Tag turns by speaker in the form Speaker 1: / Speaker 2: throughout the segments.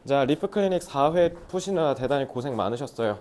Speaker 1: 자, 리프 클리닉 4회 푸시느라 대단히 고생 많으셨어요.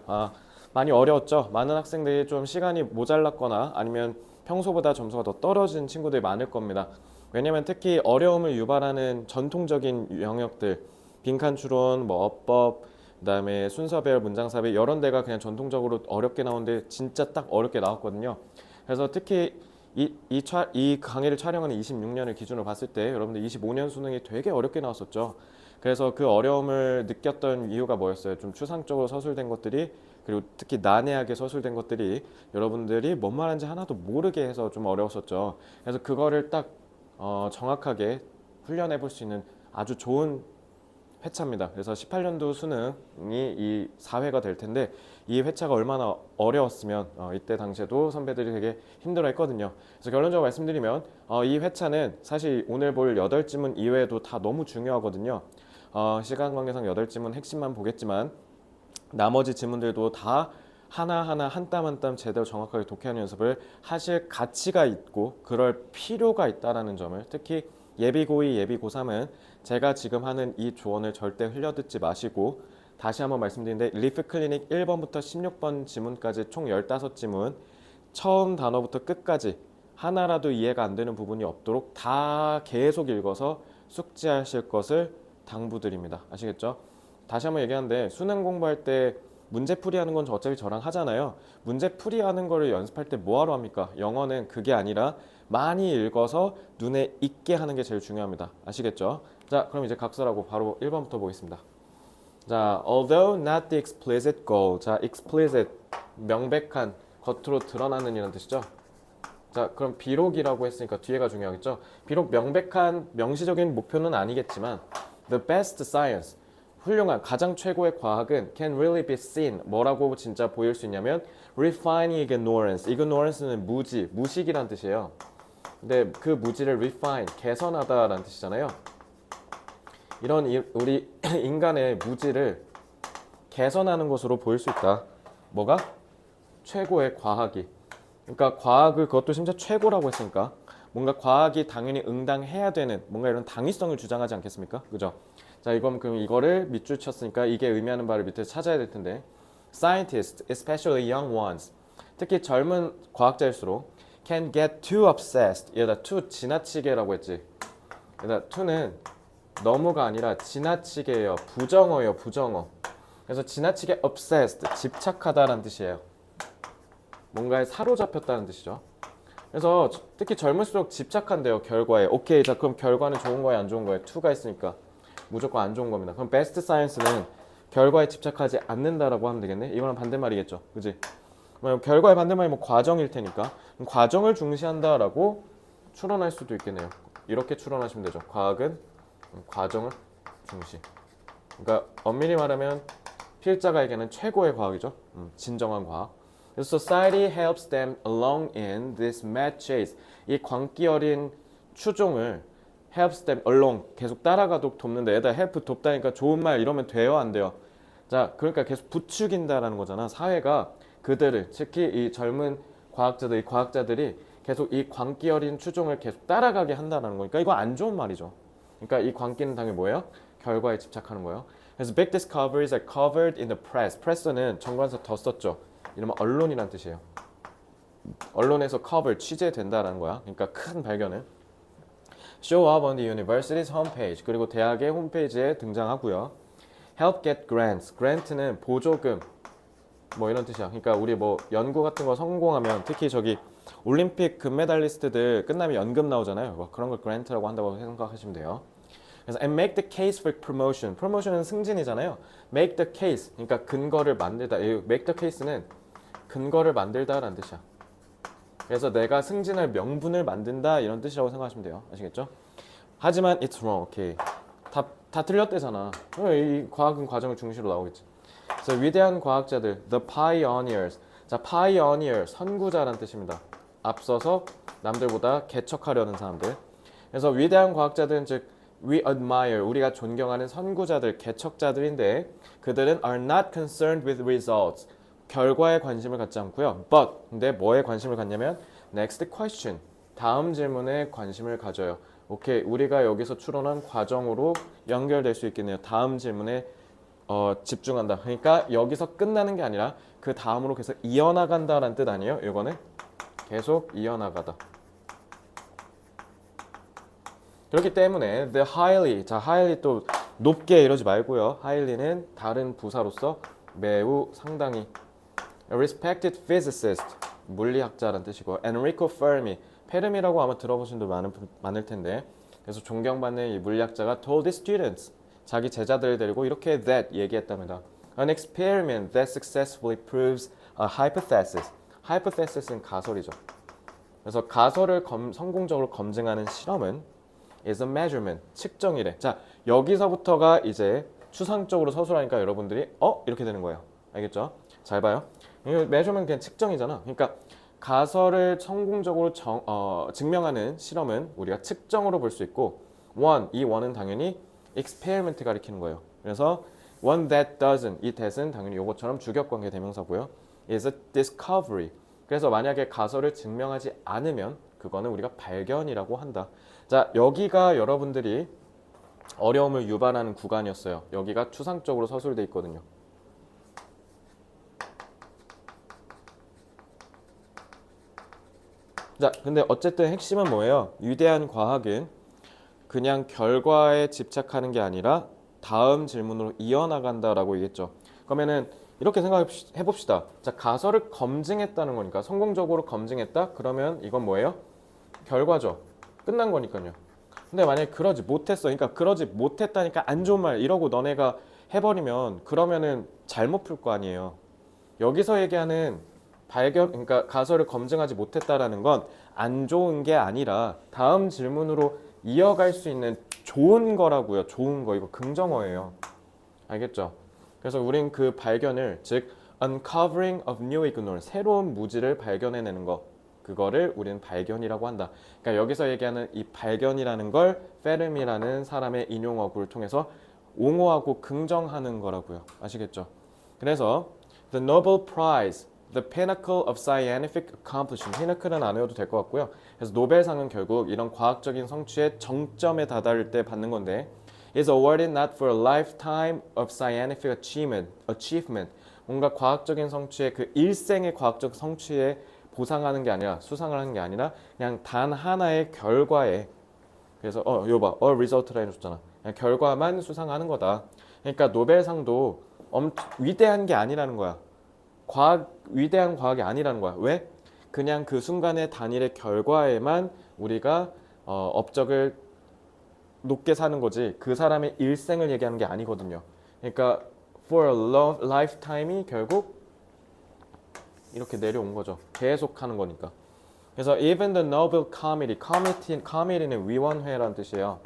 Speaker 1: 많이 어려웠죠? 많은 학생들이 좀 시간이 모자랐거나 아니면 평소보다 점수가 더 떨어진 친구들이 많을 겁니다. 왜냐면 특히 어려움을 유발하는 전통적인 영역들, 빈칸 추론, 뭐 어법, 그다음에 순서별, 문장삽입 이런 데가 그냥 전통적으로 어렵게 나오는데 진짜 딱 어렵게 나왔거든요. 그래서 특히 이 강의를 촬영하는 26년을 기준으로 봤을 때 여러분들 25년 수능이 되게 어렵게 나왔었죠. 그래서 그 어려움을 느꼈던 이유가 뭐였어요? 좀 추상적으로 서술된 것들이 그리고 특히 난해하게 서술된 것들이 여러분들이 뭔 말하는지 하나도 모르게 해서 좀 어려웠었죠. 그래서 그거를 딱 정확하게 훈련해 볼 수 있는 아주 좋은 회차입니다. 그래서 18년도 수능이 이 4회가 될 텐데 이 회차가 얼마나 어려웠으면 이때 당시에도 선배들이 되게 힘들어했거든요. 그래서 결론적으로 말씀드리면 이 회차는 사실 오늘 볼 8지문 이외에도 다 너무 중요하거든요. 시간 관계상 8지문 핵심만 보겠지만 나머지 지문들도 다 하나하나 한 땀 한 땀 제대로 정확하게 독해하는 연습을 하실 가치가 있고 그럴 필요가 있다는 점을 특히 예비 고2, 예비 고3은 제가 지금 하는 이 조언을 절대 흘려듣지 마시고 다시 한번 말씀드리는데 리프 클리닉 1번부터 16번 지문까지 총 15지문 처음 단어부터 끝까지 하나라도 이해가 안 되는 부분이 없도록 다 계속 읽어서 숙지하실 것을 당부드립니다. 아시겠죠? 다시 한번 얘기하는데 수능 공부할 때 문제풀이 하는 건 어차피 저랑 하잖아요. 문제풀이 하는 거를 연습할 때 뭐하러 합니까? 영어는 그게 아니라 많이 읽어서 눈에 익게 하는 게 제일 중요합니다. 아시겠죠? 자, 그럼 이제 각설하고 바로 1번부터 보겠습니다. 자, although not the explicit goal. 자, explicit, 명백한, 겉으로 드러나는 이런 뜻이죠. 자, 그럼 비록이라고 했으니까 뒤에가 중요하겠죠. 비록 명백한, 명시적인 목표는 아니겠지만 the best science, 훌륭한, 가장 최고의 과학은 can really be seen. 뭐라고 진짜 보일 수 있냐면 refining ignorance. ignorance는 무지, 무식이란 뜻이에요. 근데 그 무지를 refine, 개선하다라는 뜻이잖아요. 이런 우리 인간의 무지를 개선하는 것으로 보일 수 있다. 뭐가? 최고의 과학이. 그러니까 과학을 그것도 심지어 최고라고 했으니까 뭔가 과학이 당연히 응당해야 되는 뭔가 이런 당위성을 주장하지 않겠습니까? 그죠? 자, 이건 그럼 이거를 밑줄 쳤으니까 이게 의미하는 바를 밑에 찾아야 될 텐데 scientists, especially young ones, 특히 젊은 과학자일수록 can get too obsessed. 얘다 too 지나치게라고 했지. 얘다 to는 너무가 아니라 지나치게예요. 부정어예요, 부정어. 그래서 지나치게 obsessed, 집착하다라는 뜻이에요. 뭔가에 사로잡혔다는 뜻이죠. 그래서 특히 젊을수록 집착한대요, 결과에. 오케이, 자 그럼 결과는 좋은 거예요, 안 좋은 거예요? to가 있으니까 무조건 안 좋은 겁니다. 그럼 best science는 결과에 집착하지 않는다라고 하면 되겠네. 이거는 반대말이겠죠, 그지? 그럼 결과의 반대말이 뭐 과정일 테니까 그럼 과정을 중시한다라고 추론할 수도 있겠네요. 이렇게 추론하시면 되죠. 과학은 과정을 중시. 그러니까 엄밀히 말하면 필자가에게는 최고의 과학이죠. 진정한 과학. 그래서 society helps them along in this mad chase. 이 광기 어린 추종을 helps them along 계속 따라가도록 돕는데 얘다 help 돕다니까 좋은 말 이러면 돼요, 안 돼요? 자, 그러니까 계속 부추긴다라는 거잖아. 사회가 그들을 특히 이 젊은 과학자들, 이 과학자들이 계속 이 광기 어린 추종을 계속 따라가게 한다는 거니까 이거 안 좋은 말이죠. 그러니까 이 광기는 당연히 뭐예요? 결과에 집착하는 거예요. 그래서 big discoveries are covered in the press. press는 정관사 더 썼죠. 이러면 언론이란 뜻이에요. 언론에서 cover, 취재된다라는 거야. 그러니까 큰 발견을 show up on the university's homepage. 그리고 대학의 홈페이지에 등장하고요. help get grants. grant는 보조금 뭐 이런 뜻이야. 그러니까 우리 뭐 연구 같은 거 성공하면 특히 저기 올림픽 금메달리스트들 끝나면 연금 나오잖아요. 뭐 그런 걸 grant라고 한다고 생각하시면 돼요. 그래서 and make the case for promotion. promotion은 승진이잖아요. make the case. 그러니까 근거를 만들다. make the case는 근거를 만들다라는 뜻이야. 그래서 내가 승진할 명분을 만든다 이런 뜻이라고 생각하시면 돼요. 아시겠죠? 하지만 it's wrong. 오케이. 다 틀렸대잖아. 이 과학은 과정을 중시로 나오겠지. 그래서 위대한 과학자들, the pioneers. 자, pioneer, 선구자란 뜻입니다. 앞서서 남들보다 개척하려는 사람들. 그래서 위대한 과학자들은 즉 we admire, 우리가 존경하는 선구자들, 개척자들인데 그들은 are not concerned with results. 결과에 관심을 갖지 않고요. But, 근데 뭐에 관심을 갖냐면 next question, 다음 질문에 관심을 가져요. 오케이, 우리가 여기서 추론한 과정으로 연결될 수 있겠네요. 다음 질문에 집중한다. 그러니까 여기서 끝나는 게 아니라 그 다음으로 계속 이어나간다라는 뜻 아니에요? 이거는 계속 이어나가다. 그렇기 때문에 the highly, 자 highly 또 높게 이러지 말고요. highly는 다른 부사로서 매우 상당히 respected physicist, 물리학자라는 뜻이고 Enrico Fermi, 페르미라고 아마 들어보신 분들 많을 텐데 그래서 존경받는 이 물리학자가 told his students, 자기 제자들을 데리고 이렇게 that 얘기했답니다. An experiment that successfully proves a hypothesis. hypothesis는 가설이죠. 그래서 가설을 성공적으로 검증하는 실험은 is a measurement, 측정이래. 자, 여기서부터가 이제 추상적으로 서술하니까 여러분들이 이렇게 되는 거예요. 알겠죠? 잘 봐요. measurement 그냥 측정이잖아. 그러니까 가설을 성공적으로 증명하는 실험은 우리가 측정으로 볼 수 있고 이 원은 당연히 experiment 가리키는 거예요. 그래서 one that doesn't, 이 that은 당연히 이것처럼 주격관계 대명사고요. is a discovery. 그래서 만약에 가설을 증명하지 않으면 그거는 우리가 발견이라고 한다. 자, 여기가 여러분들이 어려움을 유발하는 구간이었어요. 여기가 추상적으로 서술돼 있거든요. 자, 근데 어쨌든 핵심은 뭐예요? 위대한 과학은 그냥 결과에 집착하는 게 아니라 다음 질문으로 이어나간다라고 얘기했죠. 그러면은 이렇게 생각해 봅시다. 자, 가설을 검증했다는 거니까 성공적으로 검증했다? 그러면 이건 뭐예요? 결과죠. 끝난 거니까요. 근데 만약에 그러지 못했어. 그러니까 그러지 못했다니까 안 좋은 말 이러고 너네가 해버리면 그러면은 잘못 풀 거 아니에요. 여기서 얘기하는 그러니까 가설을 검증하지 못했다라는 건 안 좋은 게 아니라 다음 질문으로 이어갈 수 있는 좋은 거라고요. 좋은 거. 이거 긍정어예요. 알겠죠? 그래서 우린 그 발견을 즉 uncovering of new ignorance, 새로운 무지를 발견해내는 거, 그거를 우리는 발견이라고 한다. 그러니까 여기서 얘기하는 이 발견이라는 걸 페르미라는 사람의 인용어구를 통해서 옹호하고 긍정하는 거라고요. 아시겠죠? 그래서 the Nobel Prize, the pinnacle of scientific accomplishment. 피너클은 안 외워도 될 것 같고요. 그래서 노벨상은 결국 이런 과학적인 성취의 정점에 다다를 때 받는 건데 is awarded not for a lifetime of scientific achievement. 뭔가 과학적인 성취의 그 일생의 과학적 성취에 보상하는 게 아니라 수상을 하는 게 아니라 그냥 단 하나의 결과에 그래서 이거 봐. result라 해줬잖아. 그냥 결과만 수상하는 거다. 그러니까 노벨상도 위대한 게 아니라는 거야. 위대한 과학이 아니라는 거야. 왜? 그냥 그 순간의 단일의 결과에만 우리가 업적을 높게 사는 거지 그 사람의 일생을 얘기하는 게 아니거든요. 그러니까 for a lifetime이 결국 이렇게 내려온 거죠. 계속 하는 거니까. 그래서 even the Nobel Committee는 위원회라는 뜻이에요.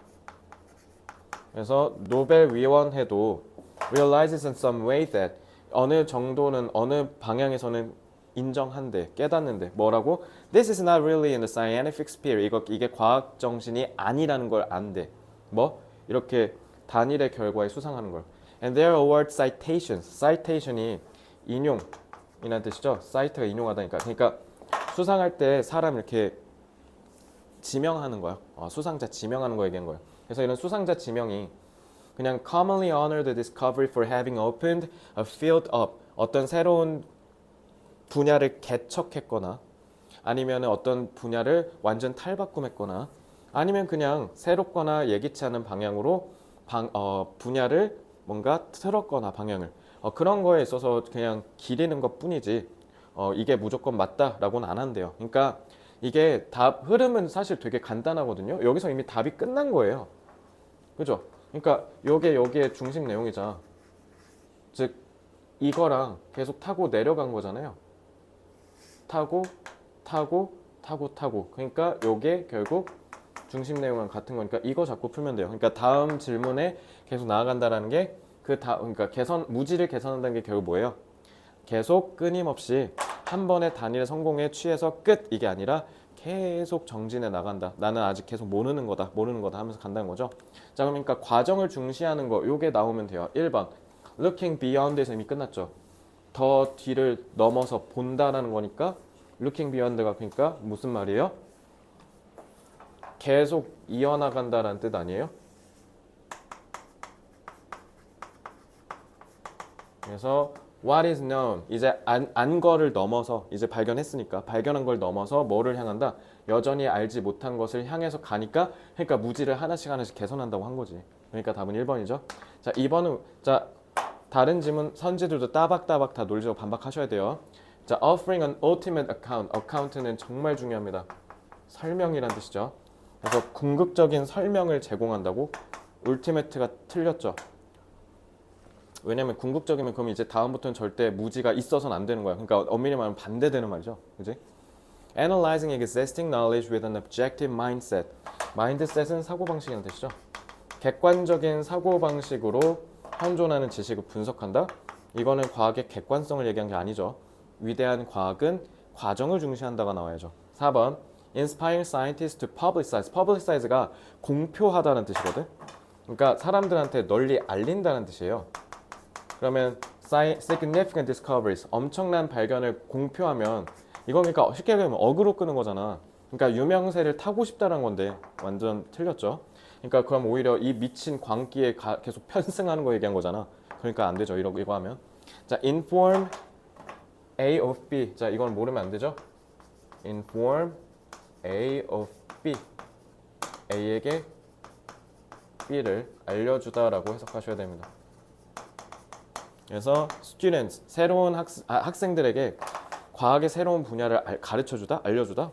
Speaker 1: 그래서 노벨 위원회도 realizes in some way that 어느 정도는 어느 방향에서는 인정한대, 깨닫는데 뭐라고? This is not really in the scientific spirit. 이게 과학 정신이 아니라는 걸 안대. 뭐? 이렇게 단일의 결과에 수상하는 걸. And their award citations. citation이 인용이라는 뜻이죠. cite가 인용하다니까. 그러니까 수상할 때 사람 이렇게 지명하는 거야. 수상자 지명하는 거 얘기한 거예요. 그래서 이런 수상자 지명이 그냥 commonly honored discovery for having opened a field up. 어떤 새로운 분야를 개척했거나 아니면 어떤 분야를 완전 탈바꿈했거나 아니면 그냥 새롭거나 예기치 않은 방향으로 분야를 뭔가 틀었거나 방향을 그런 거에 있어서 그냥 기리는 것 뿐이지 이게 무조건 맞다라고는 안 한대요. 그러니까 이게 흐름은 사실 되게 간단하거든요. 여기서 이미 답이 끝난 거예요. 그죠? 그러니까 여기에 중심 내용이자 즉 이거랑 계속 타고 내려간 거잖아요. 타고 그러니까 요게 결국 중심 내용이랑 같은 거니까 이거 자꾸 풀면 돼요. 그러니까 다음 질문에 계속 나아간다라는 게 그러니까 무지를 개선한다는 게 결국 뭐예요? 계속 끊임없이 한 번의 단일 성공에 취해서 끝 이게 아니라 계속 정진해 나간다. 나는 아직 계속 모르는 거다 하면서 간다는 거죠. 자, 그러니까 과정을 중시하는 거 요게 나오면 돼요. 1번 looking beyond에서 이미 끝났죠. 더 뒤를 넘어서 본다라는 거니까 looking beyond가 그러니까 무슨 말이에요? 계속 이어나간다라는 뜻 아니에요? 그래서 what is known 이제 안 거를 넘어서 이제 발견했으니까 발견한 걸 넘어서 뭐를 향한다? 여전히 알지 못한 것을 향해서 가니까 그러니까 무지를 하나씩 하나씩 개선한다고 한 거지. 그러니까 답은 1번이죠. 자, 2번은 자 다른 지문 선지들도 따박따박 다 논리적으로 반박하셔야 돼요. 자, offering an ultimate account. account는 정말 중요합니다. 설명이란 뜻이죠. 그래서 궁극적인 설명을 제공한다고 ultimate가 틀렸죠. 왜냐면 궁극적이면 그럼 이제 다음부터는 절대 무지가 있어서는 안 되는 거야. 그러니까 엄밀히 말하면 반대되는 말이죠. 그지? Analyzing existing knowledge with an objective mindset. mindset은 사고방식이라는 뜻이죠. 객관적인 사고방식으로 현존하는 지식을 분석한다. 이거는 과학의 객관성을 얘기한 게 아니죠. 위대한 과학은 과정을 중시한다가 나와야죠. 4번 Inspiring scientists to publicize. publicize가 공표하다는 뜻이거든. 그러니까 사람들한테 널리 알린다는 뜻이에요. 그러면 significant discoveries, 엄청난 발견을 공표하면 이건 그러니까 쉽게 얘기하면 어그로 끄는 거잖아. 그러니까 유명세를 타고 싶다는 건데 완전 틀렸죠. 그러니까 그럼 오히려 이 미친 광기에 계속 편승하는 거 얘기한 거잖아. 그러니까 안 되죠. 이거 하면. 자, inform A of B. 자, 이건 모르면 안 되죠. inform A of B. A에게 B를 알려주다라고 해석하셔야 됩니다. 그래서 students, 새로운 학생들에게 과학의 새로운 분야를 가르쳐주다, 알려주다.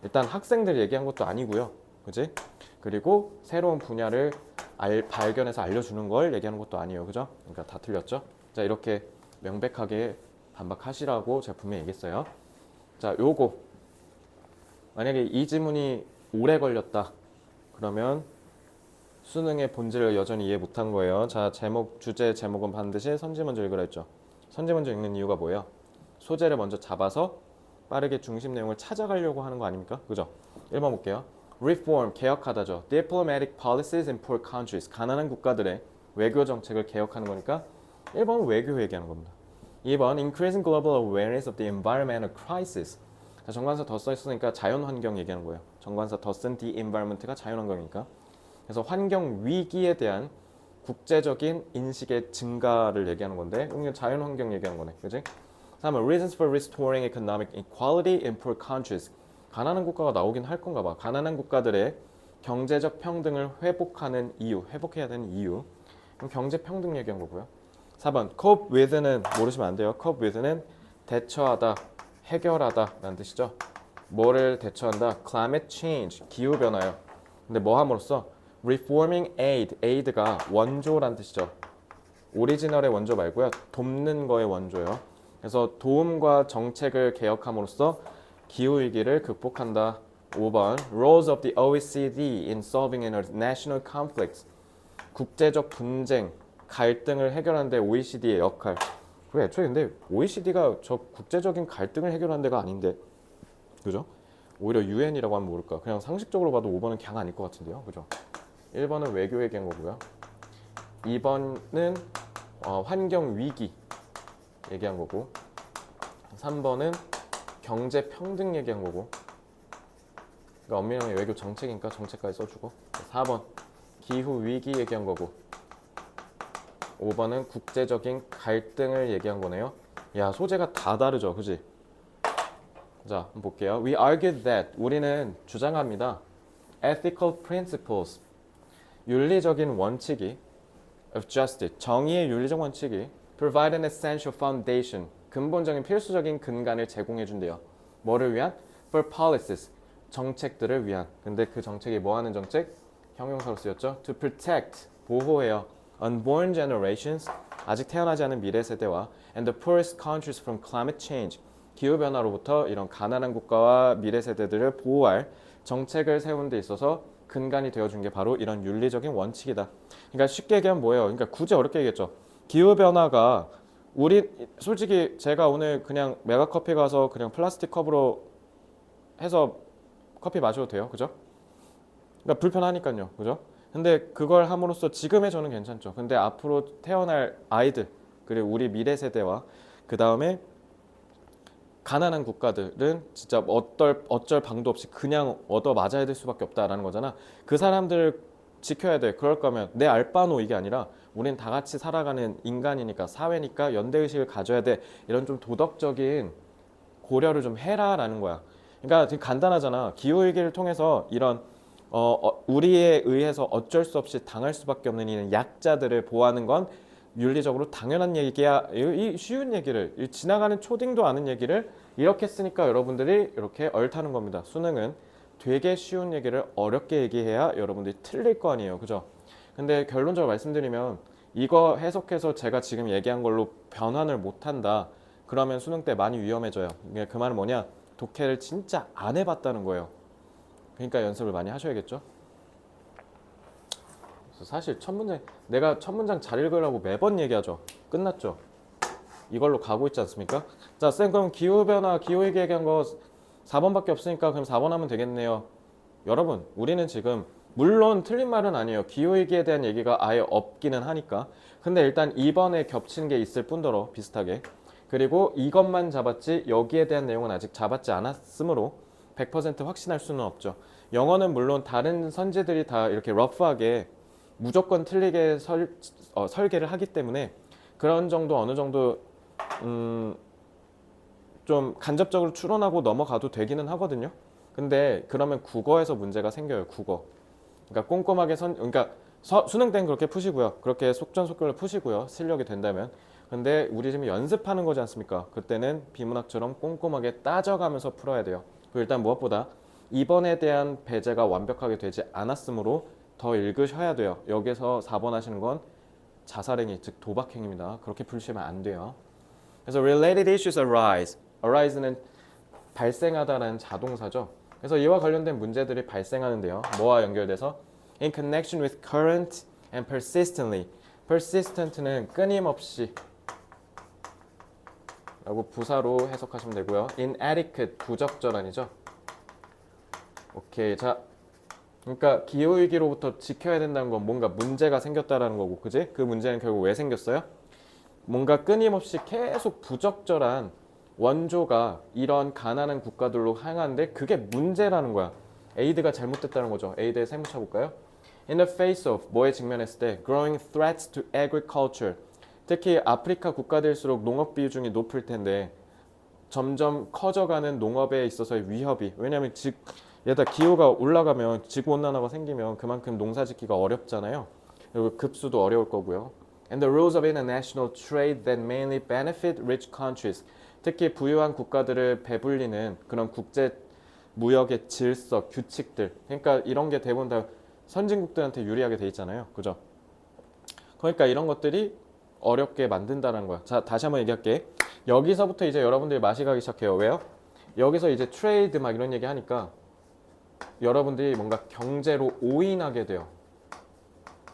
Speaker 1: 일단 학생들 얘기한 것도 아니고요, 그지? 그리고 새로운 분야를 발견해서 알려주는 걸 얘기하는 것도 아니에요, 그죠? 그러니까 다 틀렸죠? 자, 이렇게 명백하게 반박하시라고 제가 분명히 얘기했어요. 자, 요거 만약에 이 지문이 오래 걸렸다, 그러면 수능의 본질을 여전히 이해 못한 거예요. 자, 주제 제목은 반드시 선지 먼저 읽으라 했죠. 선지 먼저 읽는 이유가 뭐예요? 소재를 먼저 잡아서 빠르게 중심 내용을 찾아가려고 하는 거 아닙니까? 그죠? 1번 볼게요. Reform, 개혁하다죠. Diplomatic policies in poor countries, 가난한 국가들의 외교 정책을 개혁하는 거니까 1번은 외교 얘기하는 겁니다. 2번, Increasing global awareness of the environmental crisis. 자, 정관사 더 써있으니까 자연환경 얘기하는 거예요. 정관사 더 쓴 the environment가 자연환경이니까. 그래서 환경 위기에 대한 국제적인 인식의 증가를 얘기하는 건데 이건 자연환경 얘기하는 거네. 그지? 3번 Reasons for restoring economic equality in poor countries. 가난한 국가가 나오긴 할 건가 봐. 가난한 국가들의 경제적 평등을 회복하는 이유, 회복해야 되는 이유. 그럼 경제 평등 얘기한 거고요. 4번 cope with는 모르시면 안 돼요. cope with는 대처하다, 해결하다 라는 뜻이죠. 뭐를 대처한다? climate change, 기후변화요. 근데 뭐 함으로써? reforming aid, aid가 원조라는 뜻이죠. 오리지널의 원조 말고요. 돕는 거의 원조요. 그래서 도움과 정책을 개혁함으로써 기후위기를 극복한다. 5번 Roles of the OECD in solving international conflicts. 국제적 분쟁, 갈등을 해결하는 데 OECD의 역할. 그래, 애초에 근데 OECD가 저 국제적인 갈등을 해결하는 데가 아닌데, 그죠? 오히려 UN이라고 하면 모를까. 그냥 상식적으로 봐도 5번은 그냥 아닐 것 같은데요, 그죠? 1번은 외교 얘기한 거고요. 2번은 환경 위기 얘기한 거고, 3번은 경제 평등 얘기한 거고, 그러니까 엄밀하게 외교 정책이니까 정책까지 써주고, 4번 기후 위기 얘기한 거고, 5번은 국제적인 갈등을 얘기한 거네요. 야, 소재가 다 다르죠, 그지? 자, 한번 볼게요. We argue that, 우리는 주장합니다. Ethical principles, 윤리적인 원칙이 of justice, 정의의 윤리적 원칙이 provide an essential foundation, 근본적인 필수적인 근간을 제공해 준대요. 뭐를 위한? For policies, 정책들을 위한. 근데 그 정책이 뭐 하는 정책? 형용사로 쓰였죠. To protect, 보호해요. Unborn generations, 아직 태어나지 않은 미래 세대와 and the poorest countries from climate change, 기후변화로부터 이런 가난한 국가와 미래 세대들을 보호할 정책을 세우는 데 있어서 근간이 되어준 게 바로 이런 윤리적인 원칙이다. 그러니까 쉽게 얘기하면 뭐예요? 그러니까 굳이 어렵게 얘기했죠. 기후변화가 우리 솔직히 제가 오늘 그냥 메가커피 가서 그냥 플라스틱 컵으로 해서 커피 마셔도 돼요. 그죠? 그러니까 불편하니까요. 그죠? 근데 그걸 함으로써 지금의 저는 괜찮죠. 근데 앞으로 태어날 아이들, 그리고 우리 미래 세대와 그 다음에 가난한 국가들은 진짜 어쩔 방도 없이 그냥 얻어 맞아야 될 수밖에 없다라는 거잖아. 그 사람들을 지켜야 돼. 그럴 거면 내 알바노 이게 아니라 우린 다 같이 살아가는 인간이니까 사회니까 연대의식을 가져야 돼. 이런 좀 도덕적인 고려를 좀 해라라는 거야. 그러니까 되게 간단하잖아. 기후위기를 통해서 이런 우리에 의해서 어쩔 수 없이 당할 수밖에 없는 이런 약자들을 보호하는 건 윤리적으로 당연한 얘기야. 이 쉬운 얘기를, 이 지나가는 초딩도 아는 얘기를 이렇게 쓰니까 여러분들이 이렇게 얼타는 겁니다. 수능은 되게 쉬운 얘기를 어렵게 얘기해야 여러분들이 틀릴 거 아니에요. 그죠? 근데 결론적으로 말씀드리면 이거 해석해서 제가 지금 얘기한 걸로 변환을 못한다. 그러면 수능 때 많이 위험해져요. 그 말은 뭐냐? 독해를 진짜 안 해봤다는 거예요. 그러니까 연습을 많이 하셔야겠죠. 그래서 사실 내가 첫 문장 잘 읽으라고 매번 얘기하죠. 끝났죠. 이걸로 가고 있지 않습니까? 자, 쌤 그럼 기후변화, 기후위기 얘기한 거 4번밖에 없으니까 그럼 4번 하면 되겠네요. 여러분, 우리는 지금 물론 틀린 말은 아니에요. 기후위기에 대한 얘기가 아예 없기는 하니까. 근데 일단 2번에 겹치는 게 있을 뿐더러 비슷하게. 그리고 이것만 잡았지 여기에 대한 내용은 아직 잡았지 않았으므로 100% 확신할 수는 없죠. 영어는 물론 다른 선지들이 다 이렇게 러프하게 무조건 틀리게 설계를 하기 때문에 그런 정도 어느 정도 좀 간접적으로 추론하고 넘어가도 되기는 하거든요. 근데 그러면 국어에서 문제가 생겨요. 국어. 그러니까 꼼꼼하게 그러니까 수능 때는 그렇게 푸시고요. 그렇게 속전속결로 푸시고요. 실력이 된다면. 근데 우리 지금 연습하는 거지 않습니까? 그때는 비문학처럼 꼼꼼하게 따져가면서 풀어야 돼요. 그리고 일단 무엇보다 이번에 대한 배제가 완벽하게 되지 않았으므로 더 읽으셔야 돼요. 여기서 4번 하시는 건 자살행위, 즉 도박행위입니다. 그렇게 풀시면 안 돼요. 그래서 related issues arise. arise는 발생하다라는 자동사죠. 그래서 이와 관련된 문제들이 발생하는데요. 뭐와 연결돼서 in connection with current and persistently. persistent는 끊임없이 라고 부사로 해석하시면 되고요. inadequate 부적절한이죠. 오케이. 자, 그러니까 기후위기로부터 지켜야 된다는 건 뭔가 문제가 생겼다라는 거고, 그지? 그 문제는 결국 왜 생겼어요? 뭔가 끊임없이 계속 부적절한 원조가 이런 가난한 국가들로 향하는데 그게 문제라는 거야. 에이드가 잘못됐다는 거죠. 에이드에 세무 쳐볼까요? In the face of 뭐에 직면했을 때 growing threats to agriculture. 특히 아프리카 국가들일수록 농업 비중이 높을 텐데 점점 커져가는 농업에 있어서의 위협이, 왜냐하면 얘다 기후가 올라가면 지구온난화가 생기면 그만큼 농사짓기가 어렵잖아요. 그리고 급수도 어려울 거고요. And the rules of international trade that mainly benefit rich countries. 특히 부유한 국가들을 배불리는 그런 국제 무역의 질서, 규칙들. 그러니까 이런 게 대부분 다 선진국들한테 유리하게 돼 있잖아요. 그죠? 그러니까 이런 것들이 어렵게 만든다는 거야. 자, 다시 한번 얘기할게. 여기서부터 이제 여러분들이 맛이 가기 시작해요. 왜요? 여기서 이제 트레이드 막 이런 얘기 하니까 여러분들이 뭔가 경제로 오인하게 돼요.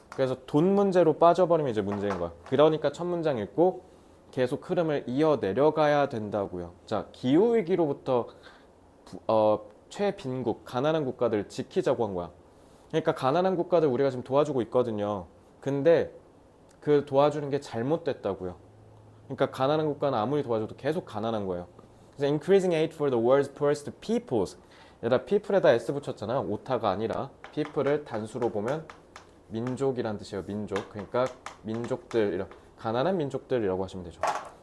Speaker 1: 그래서 돈 문제로 빠져버리면 이제 문제인 거야. 그러니까 첫 문장 읽고 계속 흐름을 이어 내려가야 된다고요. 자, 기후위기로부터 최빈국, 가난한 국가들 지키자고 한 거야. 그러니까 가난한 국가들 우리가 지금 도와주고 있거든요. 근데 그 도와주는 게 잘못됐다고요. 그러니까 가난한 국가는 아무리 도와줘도 계속 가난한 거예요. 그래서 increasing aid for the world's poorest peoples. 얘들아 people에다 s 붙였잖아. 오타가 아니라 people을 단수로 보면 민족이란 뜻이에요. 민족. 그러니까 민족들, 가난한 민족들이라고 하시면 되죠.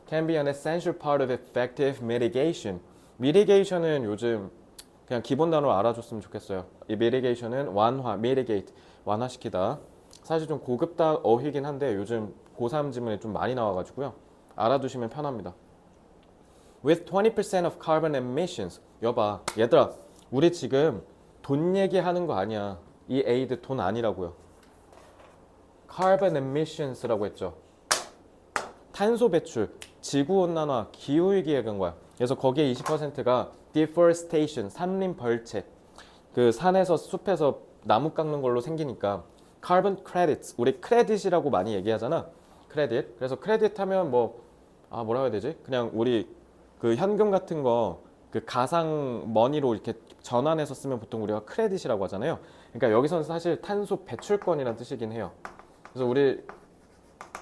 Speaker 1: Can be an essential part of effective mitigation. mitigation은 요즘 그냥 기본 단어로 알아줬으면 좋겠어요. 이 mitigation은 완화, mitigate, 완화시키다. 사실 좀 고급다 어휘긴 한데 요즘 고3 지문에 좀 많이 나와가지고요. 알아두시면 편합니다. With 20% of carbon emissions. 여봐, 얘들아, 우리 지금 돈 얘기하는 거 아니야. 이 에이드 돈 아니라고요. carbon emissions라고 했죠. 탄소 배출, 지구온난화, 기후위기에 간 거야. 그래서 거기에 20%가 deforestation, 산림 벌채. 그 산에서 숲에서 나무 깎는 걸로 생기니까 carbon credits, 우리 크레딧이라고 많이 얘기하잖아. 크레딧. 그래서 크레딧 하면 뭐라고 해야 되지? 그냥 우리 그 현금 같은 거 그 가상 머니로 이렇게 전환해서 쓰면 보통 우리가 크레딧이라고 하잖아요. 그러니까 여기서는 사실 탄소 배출권이라는 뜻이긴 해요. 그래서 우리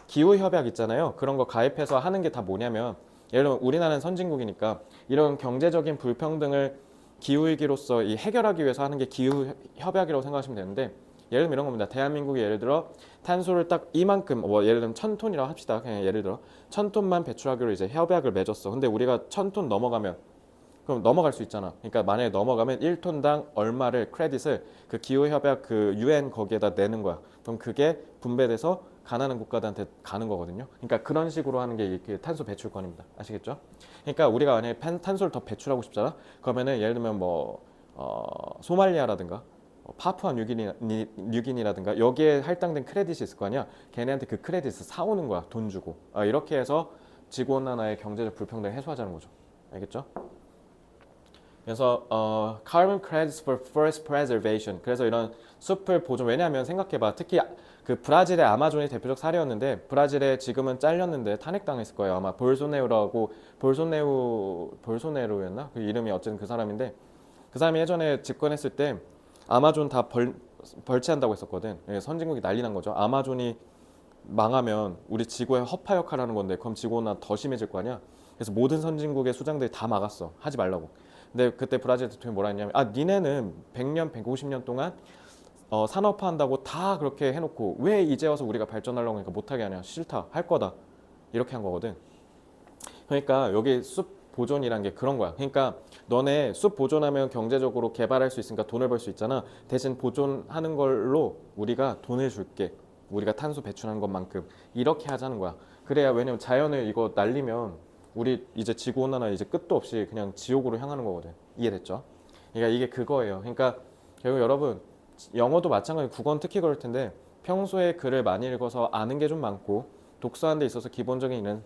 Speaker 1: 기후 협약 있잖아요. 그런 거 가입해서 하는 게 다 뭐냐면 예를 들면 우리나라는 선진국이니까 이런 경제적인 불평등을 기후위기로서 이 해결하기 위해서 하는 게 기후협약이라고 생각하시면 되는데, 예를 들면 이런 겁니다. 대한민국이 예를 들어 탄소를 딱 이만큼, 뭐 예를 들면 1,000톤이라고 합시다. 그냥 예를 들어 1,000톤만 배출하기로 이제 협약을 맺었어. 근데 우리가 1,000톤 넘어가면, 그럼 넘어갈 수 있잖아. 그러니까 만약에 넘어가면 1톤당 얼마를 크레딧을 그 기후협약 그 UN 거기에다 내는 거야. 그럼 그게 분배돼서 가난한 국가들한테 가는 거거든요. 그러니까 그런 식으로 하는 게 이렇게 탄소 배출권입니다. 아시겠죠? 그러니까 우리가 만약에 탄소를 더 배출하고 싶잖아. 그러면은 예를 들면 뭐 소말리아라든가 파푸아 뉴기니라든가 여기에 할당된 크레딧이 있을 거 아니야. 걔네한테 그 크레딧을 사오는 거야. 돈 주고. 이렇게 해서 지구온난화의 경제적 불평등을 해소하자는 거죠. 알겠죠? 그래서 carbon credits for forest preservation. 그래서 이런 숲을 보존. 왜냐하면 생각해봐. 특히 그 브라질의 아마존이 대표적 사례였는데, 브라질에 지금은 잘렸는데 탄핵당했을 거예요. 아마 볼소네루였나? 그 이름이 어쨌든 그 사람인데, 그 사람이 예전에 집권했을 때 아마존 다 벌채한다고 했었거든. 예, 선진국이 난리 난 거죠. 아마존이 망하면 우리 지구의 허파 역할을 하는 건데, 그럼 지구온난화 더 심해질 거 아니야. 그래서 모든 선진국의 수장들이 다 막았어. 하지 말라고. 근데 그때 브라질 대통령이 뭐라 했냐면, 니네는 100년, 150년 동안 산업화한다고 다 그렇게 해놓고 왜 이제 와서 우리가 발전하려고 하니까 못하게 하냐. 싫다. 할 거다. 이렇게 한 거거든. 그러니까 여기 숲 보존이란 게 그런 거야. 그러니까 너네 숲 보존하면 경제적으로 개발할 수 있으니까 돈을 벌 수 있잖아. 대신 보존하는 걸로 우리가 돈을 줄게. 우리가 탄소 배출하는 것만큼 이렇게 하자는 거야. 그래야, 왜냐면 자연을 이거 날리면 우리 이제 지구온난화 이제 끝도 없이 그냥 지옥으로 향하는 거거든. 이해됐죠? 그러니까 이게 그거예요. 그러니까 결국 여러분, 영어도 마찬가지, 국어는 특히 그럴 텐데 평소에 글을 많이 읽어서 아는 게 좀 많고 독서하는 데 있어서 기본적인 이런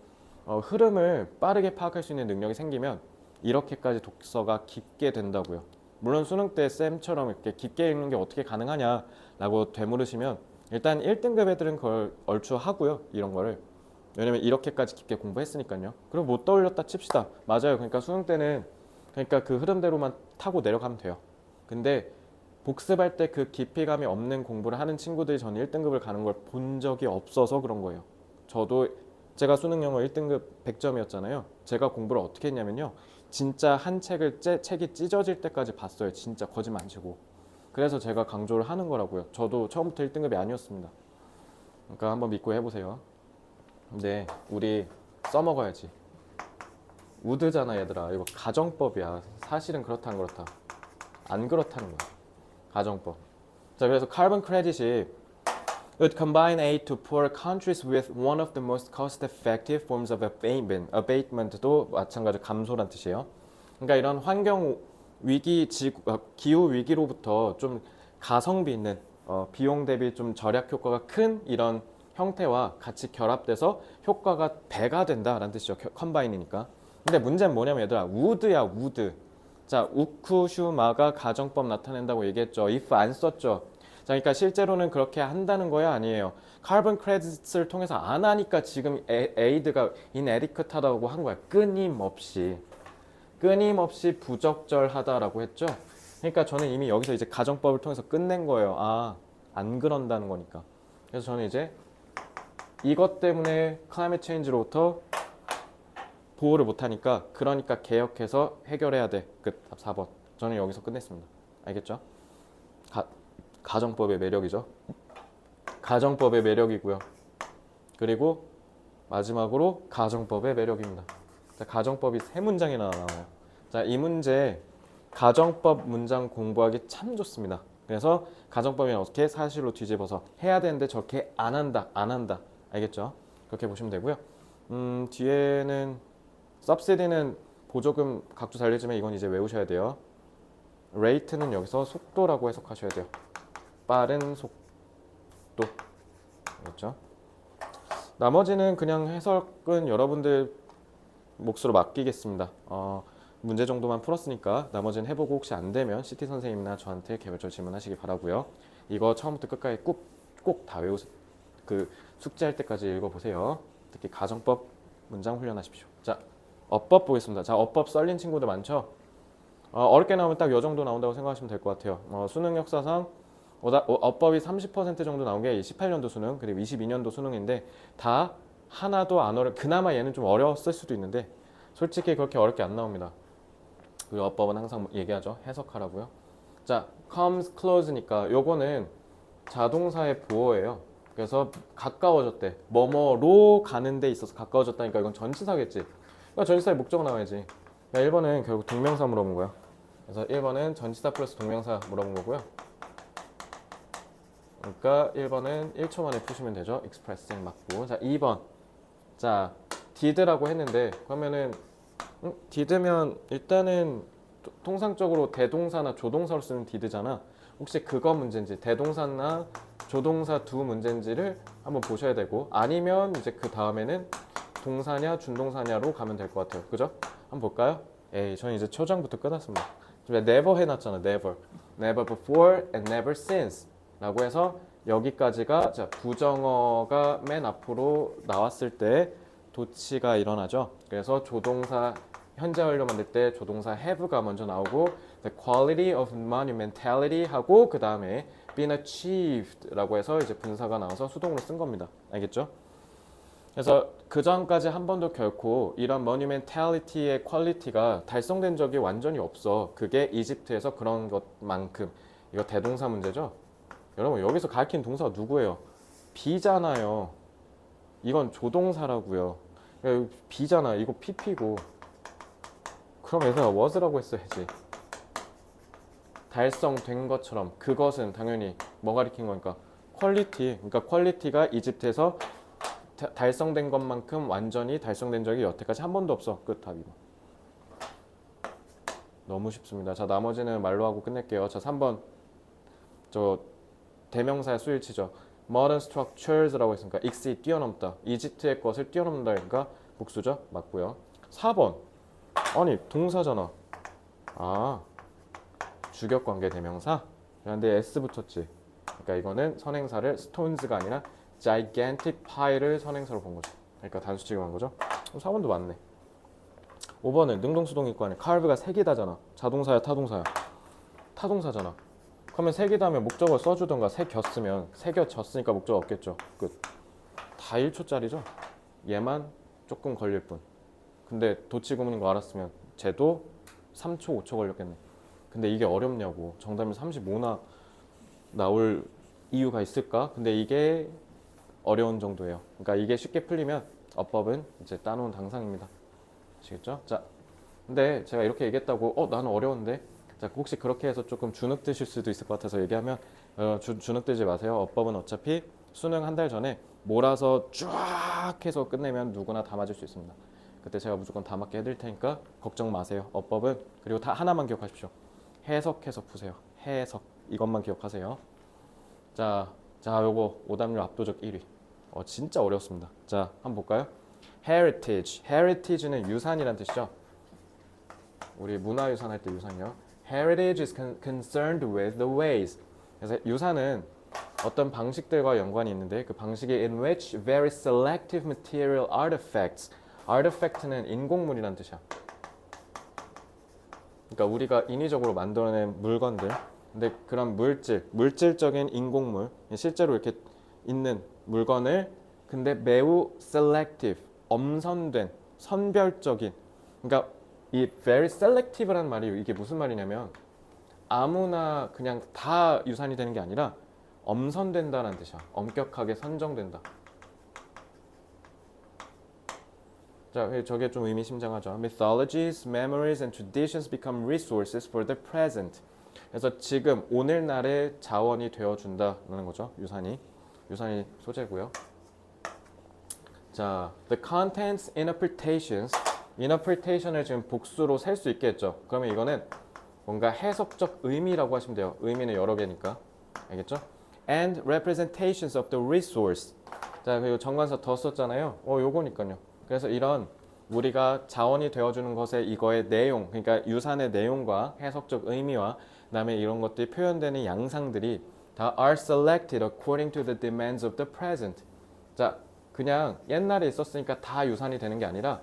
Speaker 1: 흐름을 빠르게 파악할 수 있는 능력이 생기면 이렇게까지 독서가 깊게 된다고요. 물론 수능 때 쌤처럼 이렇게 깊게 읽는 게 어떻게 가능하냐라고 되물으시면, 일단 1등급 애들은 그걸 얼추 하고요. 이런 거를. 왜냐면 이렇게까지 깊게 공부했으니까요. 그리고 못 떠올렸다 칩시다. 맞아요. 그러니까 수능 때는 그러니까 그 흐름대로만 타고 내려가면 돼요. 근데 복습할 때 그 깊이감이 없는 공부를 하는 친구들이 저는 1등급을 가는 걸 본 적이 없어서 그런 거예요. 저도, 제가 수능 영어 1등급 100점이었잖아요. 제가 공부를 어떻게 했냐면요. 진짜 한 책이 찢어질 때까지 봤어요. 진짜 거짓말 안 치고. 그래서 제가 강조를 하는 거라고요. 저도 처음부터 1등급이 아니었습니다. 그러니까 한번 믿고 해보세요. 근데 우리 써먹어야지. 우드잖아 얘들아. 이거 가정법이야. 사실은 그렇다 안 그렇다. 안 그렇다는 거야. 가정법. 자, 그래서 carbon credit이 would combine aid to poor countries with one of the most cost-effective forms of abatement. abatement도 마찬가지로 감소란 뜻이에요. 그러니까 이런 환경 위기, 기후 위기로부터 좀 가성비 있는 비용 대비 좀 절약 효과가 큰 이런 형태와 같이 결합돼서 효과가 배가 된다라는 뜻이죠. 컴바인이니까. 근데 문제는 뭐냐면 얘들아, 우드야 우드. 자, 우쿠슈마가 가정법 나타낸다고 얘기했죠. if 안 썼죠. 자, 그러니까 실제로는 그렇게 한다는 거야 아니에요. 카본 크레딧을 통해서 안 하니까 지금 에이드가 inadequate하다고 한 거야. 끊임없이 부적절하다라고 했죠. 그러니까 저는 이미 여기서 이제 가정법을 통해서 끝낸 거예요. 안 그런다는 거니까. 그래서 저는 이제 이것 때문에 클라이밋 체인지로부터 보호를 못하니까, 그러니까 개혁해서 해결해야 돼. 끝. 4번. 저는 여기서 끝냈습니다. 알겠죠? 가정법의 매력이죠. 가정법의 매력이고요. 그리고 마지막으로 가정법의 매력입니다. 자, 가정법이 3문장이나 나와요. 자, 이 문제 가정법 문장 공부하기 참 좋습니다. 그래서 가정법이 어떻게 사실로 뒤집어서 해야 되는데 저렇게 안 한다. 알겠죠? 그렇게 보시면 되고요. 뒤에는 subsidy는 보조금 각주 달리지만 이건 이제 외우셔야 돼요. rate는 여기서 속도라고 해석하셔야 돼요. 빠른 속도. 알겠죠? 나머지는 그냥 해석은 여러분들 몫으로 맡기겠습니다. 문제 정도만 풀었으니까 나머지는 해보고 혹시 안 되면 CT 선생님이나 저한테 개별적으로 질문하시기 바라고요. 이거 처음부터 끝까지 꼭 다 외우세요. 그 숙제할 때까지 읽어보세요. 특히 가정법 문장 훈련하십시오. 자, 어법 보겠습니다. 자, 어법 썰린 친구들 많죠? 어렵게 나오면 딱 요 정도 나온다고 생각하시면 될 것 같아요. 수능 역사상 어법이 30% 정도 나온 게 18년도 수능 그리고 22년도 수능인데 다 하나도 안 그나마 얘는 좀 어려웠을 수도 있는데 솔직히 그렇게 어렵게 안 나옵니다. 그리고 어법은 항상 얘기하죠. 해석하라고요. 자, comes close니까 요거는 자동사의 보어예요. 그래서 가까워졌대. 뭐뭐로 가는 데 있어서 가까워졌다니까 이건 전치사겠지. 그러니까 전치사의 목적 나와야지. 그러니까 1번은 결국 동명사 물어본 거야. 그래서 1번은 전치사 플러스 동명사 물어본 거고요. 그러니까 1번은 1초 만에 푸시면 되죠. expressing 맞고. 자, 2번. 자, did라고 했는데 그러면은 did면 일단은 통상적으로 대동사나 조동사로 쓰는 did잖아. 혹시 그거 문제인지 대동사나 조동사 두 문제인지를 한번 보셔야 되고 아니면 이제 그 다음에는 동사냐 준동사냐로 가면 될 것 같아요. 그죠? 한번 볼까요? 에이, 저는 이제 초장부터 끝났습니다. never 해놨잖아. never. never before and never since 라고 해서 여기까지가 자, 부정어가 맨 앞으로 나왔을 때 도치가 일어나죠. 그래서 조동사 현재 완료 만들 때 조동사 have가 먼저 나오고 the quality of monumentality 하고 그 다음에 been achieved 라고 해서 이제 분사가 나와서 수동으로 쓴 겁니다. 알겠죠? 그래서 그 전까지 한 번도 결코 이런 monumentality의 퀄리티가 달성된 적이 완전히 없어. 그게 이집트에서 그런 것만큼. 이거 대동사 문제죠? 여러분 여기서 가리킨 동사가 누구예요? B잖아요. 이건 조동사라고요. B잖아. 이거 PP고. 그럼 얘들아 was라고 했어야지. 달성된 것처럼 그것은 당연히 뭐 가리킨 거니까 퀄리티. 그러니까 퀄리티가 이집트에서 달성된 것만큼 완전히 달성된 적이 여태까지 한 번도 없어. 끝 답이고. 너무 쉽습니다. 자, 나머지는 말로 하고 끝낼게요. 자, 3번. 저 대명사의 수일치죠. Modern structures라고 했으니까 exceed 뛰어넘다. 이집트의 것을 뛰어넘는다. 그러니까 복수죠. 맞고요. 4번. 아니 동사잖아. 아 주격관계 대명사. 근데 S 붙었지. 그러니까 이거는 선행사를 stones가 아니라 gigantic pie를 선행사로 본 거죠. 그러니까 단수 취급한 거죠. 4번도 맞네. 5번은 능동수동이과는 carve가 색이다잖아. 자동사야 타동사야? 타동사잖아. 그러면 색이다면 목적어 써주던가 새겼으면 새겨졌으니까 목적어 없겠죠. 끝. 다 1초짜리죠. 얘만 조금 걸릴 뿐. 근데 도치구문인 거 알았으면 쟤도 3초 5초 걸렸겠네. 근데 이게 어렵냐고. 정답이 35나 나올 이유가 있을까? 근데 이게 어려운 정도예요. 그러니까 이게 쉽게 풀리면 어법은 이제 따놓은 당상입니다. 아시겠죠? 자, 근데 제가 이렇게 얘기했다고 나는 어려운데 자, 혹시 그렇게 해서 조금 주눅 드실 수도 있을 것 같아서 얘기하면 주눅 들지 마세요. 어법은 어차피 수능 한 달 전에 몰아서 쫙 해서 끝내면 누구나 다 맞을 수 있습니다. 그때 제가 무조건 다 맞게 해드릴 테니까 걱정 마세요. 어법은 그리고 다 하나만 기억하십시오. 해석해서 푸세요. 해석 이것만 기억하세요. 자, 요거 오답률 압도적 1위. 진짜 어렵습니다. 자, 한번 볼까요? heritage. heritage는 유산이란 뜻이죠. 우리 문화유산 할 때 유산이요. heritage is concerned with the ways. 그래서 유산은 어떤 방식들과 연관이 있는데 그 방식이 in which very selective material artifacts. artifact는 인공물이란 뜻이야. 그러니까 우리가 인위적으로 만들어낸 물건들. 근데 그런 물질적인 인공물, 실제로 이렇게 있는 물건을 근데 매우 selective, 엄선된, 선별적인. 그러니까 이 very selective라는 말이 이게 무슨 말이냐면 아무나 그냥 다 유산이 되는 게 아니라 엄선된다라는 뜻이야. 엄격하게 선정된다. 자, 저게 좀 의미심장하죠. Mythologies, memories, and traditions become resources for the present. 그래서 지금 오늘날의 자원이 되어준다는 거죠. 유산이 소재고요. 자, the contents, interpretations. interpretation을 지금 복수로 셀 수 있겠죠. 그러면 이거는 뭔가 해석적 의미라고 하시면 돼요. 의미는 여러 개니까. 알겠죠? And representations of the resource. 자, 그리고 정관사 더 썼잖아요. 요거니까요. 그래서 이런 우리가 자원이 되어주는 것의 이거의 내용, 그러니까 유산의 내용과 해석적 의미와 그다음에 이런 것들이 표현되는 양상들이 다 are selected according to the demands of the present. 자, 그냥 옛날에 있었으니까 다 유산이 되는 게 아니라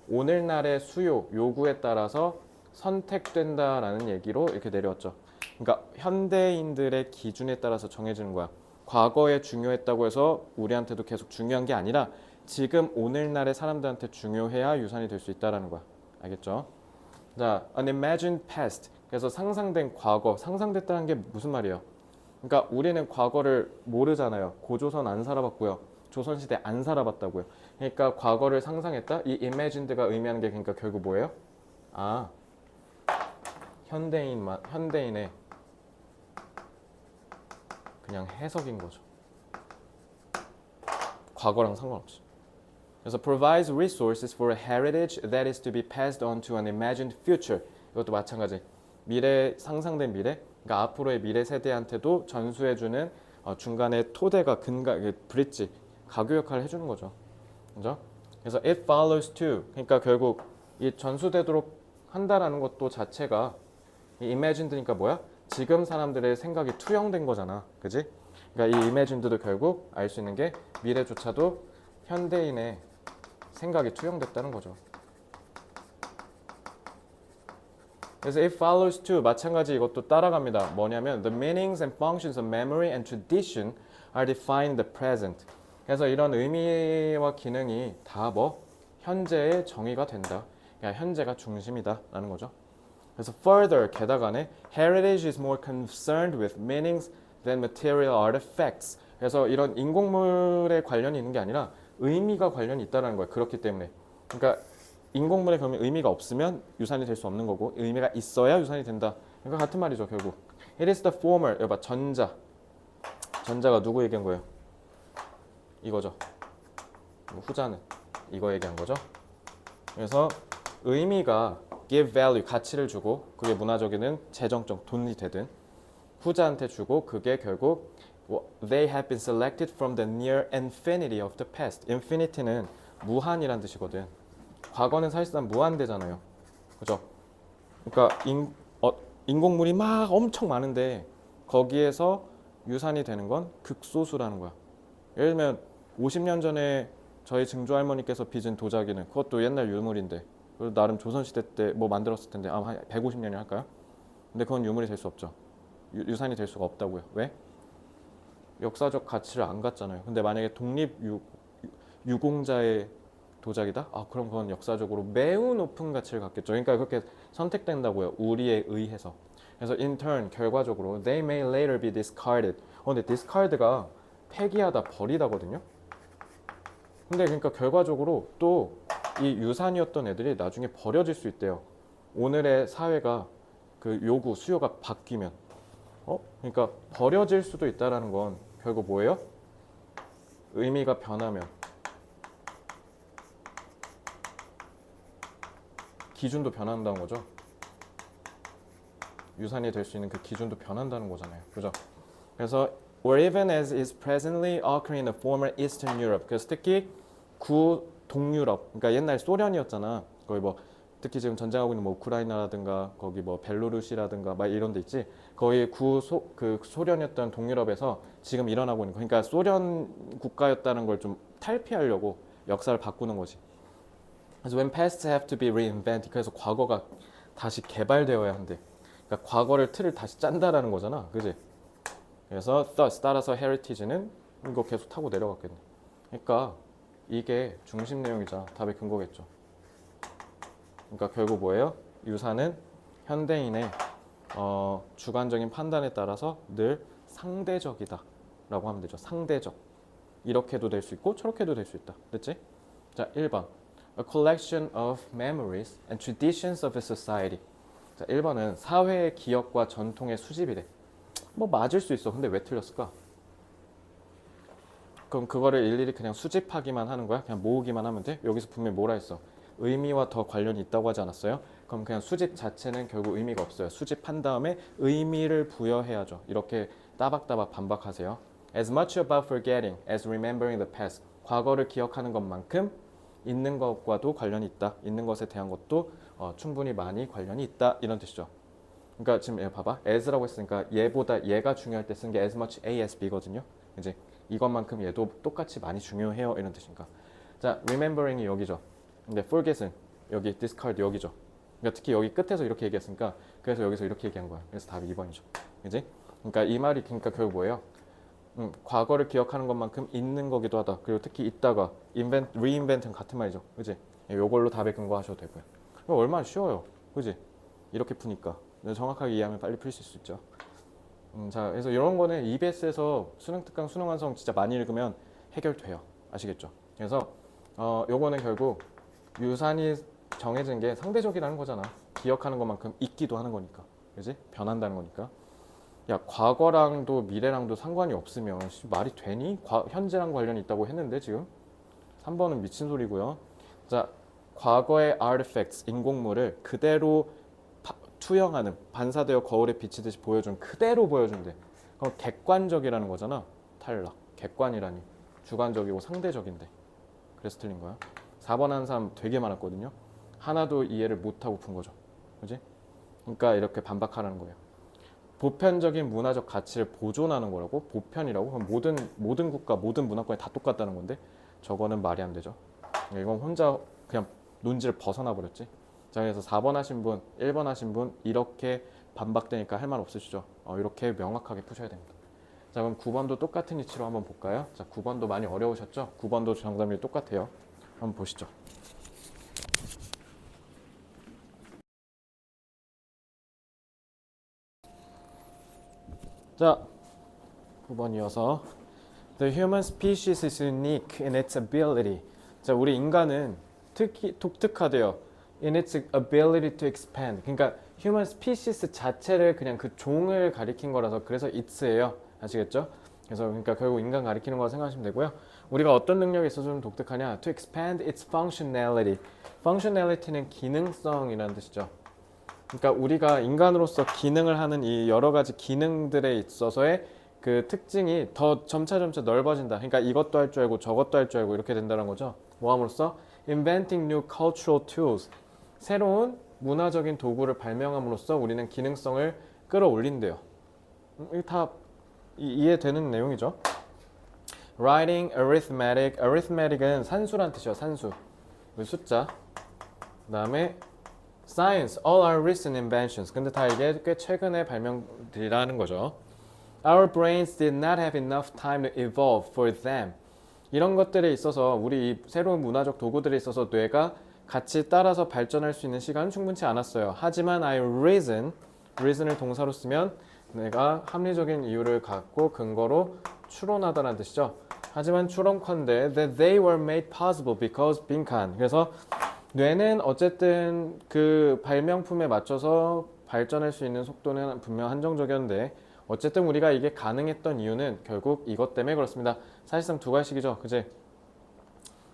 Speaker 1: 오늘날의 수요, 요구에 따라서 선택된다라는 얘기로 이렇게 내려왔죠. 그러니까 현대인들의 기준에 따라서 정해지는 거야. 과거에 중요했다고 해서 우리한테도 계속 중요한 게 아니라 지금 오늘날의 사람들한테 중요해야 유산이 될 수 있다라는 거야. 알겠죠? 자, an imagined past. 그래서 상상된 과거. 상상됐다는 게 무슨 말이에요? 그러니까 우리는 과거를 모르잖아요. 고조선 안 살아봤고요. 조선시대 안 살아봤다고요. 그러니까 과거를 상상했다? 이 imagined가 의미하는 게 그러니까 결국 뭐예요? 아, 현대인의 그냥 해석인 거죠. 과거랑 상관없이. 그래서 provides resources for a heritage that is to be passed on to an imagined future. 이것도 마찬가지. 상상된 미래. 그러니까 앞으로의 미래 세대한테도 전수해주는 중간에 토대가 브릿지, 가교 역할을 해주는 거죠. 그죠? 그래서 it follows too. 그러니까 결국 이 전수되도록 한다라는 것도 자체가 이 imagined니까 뭐야? 지금 사람들의 생각이 투영된 거잖아. 그지? 그러니까 이 imagined도 결국 알 수 있는 게 미래조차도 현대인의 생각이 투영됐다는 거죠. 그래서 it follows too 마찬가지 이것도 따라갑니다. 뭐냐면 the meanings and functions of memory and tradition are defined in the present. 그래서 이런 의미와 기능이 다 현재의 정의가 된다. 그러니까 현재가 중심이다라는 거죠. 그래서 further 게다가네 heritage is more concerned with meanings than material artifacts. 그래서 이런 인공물에 관련이 있는 게 아니라 의미가 관련이 있다는 거예요. 그렇기 때문에. 그러니까 인공물에 그러면 의미가 없으면 유산이 될 수 없는 거고 의미가 있어야 유산이 된다. 그러니까 같은 말이죠, 결국. It is the former. 여봐, 전자가 누구 얘기한 거예요? 이거죠. 후자는 이거 얘기한 거죠. 그래서 의미가 give value, 가치를 주고 그게 문화적이든 재정적, 돈이 되든 후자한테 주고 그게 결국 they have been selected from the near infinity of the past. infinity는 무한이란 뜻이거든. 과거는 사실상 무한대잖아요. 그죠? 그러니까 인공물이 막 엄청 많은데 거기에서 유산이 되는 건 극소수라는 거야. 예를 들면 50년 전에 저희 증조 할머니께서 빚은 도자기는 그것도 옛날 유물인데 나름 조선시대 때 만들었을 텐데 아마 한 150년이 할까요? 근데 그건 유물이 될 수 없죠. 유산이 될 수가 없다고요. 왜? 역사적 가치를 안 갖잖아요. 근데 만약에 유공자의 도자기다? 그럼 그건 역사적으로 매우 높은 가치를 갖겠죠. 그러니까 그렇게 선택된다고요. 우리에 의해서. 그래서 in turn 결과적으로 they may later be discarded. 근데 discard가 폐기하다, 버리다거든요. 근데 그러니까 결과적으로 또 이 유산이었던 애들이 나중에 버려질 수 있대요. 오늘의 사회가 그 요구, 수요가 바뀌면. 그러니까 버려질 수도 있다라는 건 결국 뭐예요? 의미가 변하면 기준도 변한다는 거죠. 유산이 될 수 있는 그 기준도 변한다는 거잖아요. 그죠? 그래서 or even as is presently occurring in the former Eastern Europe. 그래서 특히 동유럽, 그러니까 옛날 소련이었잖아. 거기 특히 지금 전쟁하고 있는 우크라이나라든가 거기 벨로루시라든가 막 이런 데 있지. 거의 그 소련이었던 동유럽에서 지금 일어나고 있는 거. 그러니까 소련 국가였다는 걸 좀 탈피하려고 역사를 바꾸는 거지. 그래서 when pasts have to be reinvented. 그래서 과거가 다시 개발되어야 한대. 그러니까 과거를 틀을 다시 짠다라는 거잖아. 그지? 그래서 thus 따라서 heritage는 이거 계속 타고 내려갔겠네. 그러니까 이게 중심 내용이자 답의 근거겠죠. 그러니까 결국 뭐예요? 유산은 현대인의 주관적인 판단에 따라서 늘 상대적이다 라고 하면 되죠. 상대적. 이렇게도 될 수 있고 저렇게도 될 수 있다. 됐지? 자, 1번 A collection of memories and traditions of a society. 자, 1번은 사회의 기억과 전통의 수집이래. 맞을 수 있어. 근데 왜 틀렸을까? 그럼 그거를 일일이 그냥 수집하기만 하는 거야? 그냥 모으기만 하면 돼? 여기서 분명히 뭐라 했어? 의미와 더 관련이 있다고 하지 않았어요? 그럼 그냥 수집 자체는 결국 의미가 없어요. 수집한 다음에 의미를 부여해야죠. 이렇게 따박따박 반박하세요. As much about forgetting as remembering the past. 과거를 기억하는 것만큼 있는 것과도 관련이 있다. 있는 것에 대한 것도 충분히 많이 관련이 있다. 이런 뜻이죠. 그러니까 지금 얘 봐봐. as라고 했으니까 얘가 중요할 때 쓰는 게 as much as b거든요. 이제 이것만큼 얘도 똑같이 많이 중요해요. 이런 뜻이니까. 자, remembering이 여기죠. 근데 forget은 여기, discard 여기죠. 그러니까 특히 여기 끝에서 이렇게 얘기했으니까 그래서 여기서 이렇게 얘기한 거야. 그래서 답이 2번이죠. 그지? 그러니까 이 말이 그러니까 결국 뭐예요? 과거를 기억하는 것만큼 있는 거기도 하다. 그리고 특히 있다가 reinvent는 같은 말이죠. 그지? 요걸로 답에 근거하셔도 되고요. 이거 얼마나 쉬워요. 그지? 이렇게 푸니까. 정확하게 이해하면 빨리 풀 수 있죠. 자, 그래서 이런 거는 EBS에서 수능 특강, 수능 완성 진짜 많이 읽으면 해결돼요. 아시겠죠? 그래서 요거는 결국 유산이 정해진 게 상대적이라는 거잖아. 기억하는 것만큼 있기도 하는 거니까. 그지? 변한다는 거니까. 야, 과거랑도 미래랑도 상관이 없으면 말이 되니? 현재랑 관련이 있다고 했는데 지금 3번은 미친 소리고요. 자, 과거의 artifacts, 인공물을 그대로 투영하는, 반사되어 거울에 비치듯이 보여준, 그대로 보여준대. 그럼 객관적이라는 거잖아. 탈락. 객관이라니 주관적이고 상대적인데. 그래서 틀린 거야. 4번 하는 사람 되게 많았거든요. 하나도 이해를 못하고 푼 거죠. 그지? 그러니까 이렇게 반박하라는 거예요. 보편적인 문화적 가치를 보존하는 거라고? 보편이라고? 그럼 모든 국가, 모든 문화권이 다 똑같다는 건데 저거는 말이 안 되죠. 이건 혼자 그냥 논지를 벗어나 버렸지. 자, 그래서 4번 하신 분, 1번 하신 분 이렇게 반박되니까 할 말 없으시죠? 이렇게 명확하게 푸셔야 됩니다. 자, 그럼 9번도 똑같은 이치로 한번 볼까요? 자, 9번도 많이 어려우셨죠? 9번도 정답이 똑같아요. 한번 보시죠. 자, 9번 이어서 The human species is unique in its ability. 자, 우리 인간은 독특하대요. In its ability to expand. 그러니까 human species 자체를 그냥 그 종을 가리킨 거라서 그래서 it's예요. 아시겠죠? 그래서 그러니까 결국 인간 가리키는 거라 생각하시면 되고요. 우리가 어떤 능력이 있어서 좀 독특하냐? To expand its functionality. functionality는 기능성이라는 뜻이죠. 그러니까 우리가 인간으로서 기능을 하는 이 여러 가지 기능들에 있어서의 그 특징이 더 점차 넓어진다. 그러니까 이것도 할 줄 알고 저것도 할 줄 알고 이렇게 된다는 거죠. 뭐 함으로써 inventing new cultural tools. 새로운 문화적인 도구를 발명함으로써 우리는 기능성을 끌어올린대요. 이게 다 이해되는 내용이죠. Writing, arithmetic. arithmetic은 산수란 뜻이에요. 산수. 숫자. 그 다음에 Science, all our recent inventions. 근데 다 이게 꽤 최근의 발명들이라는 거죠. Our brains did not have enough time to evolve for them. 이런 것들에 있어서 우리 이 새로운 문화적 도구들에 있어서 뇌가 같이 따라서 발전할 수 있는 시간은 충분치 않았어요. 하지만 I reason을 동사로 쓰면 내가 합리적인 이유를 갖고 근거로 추론하다는 뜻이죠. 하지만 추론컨대 that they were made possible because 빈칸. 그래서 뇌는 어쨌든 그 발명품에 맞춰서 발전할 수 있는 속도는 분명 한정적이었는데 어쨌든 우리가 이게 가능했던 이유는 결국 이것 때문에 그렇습니다. 사실상 두 가지식이죠. 그지?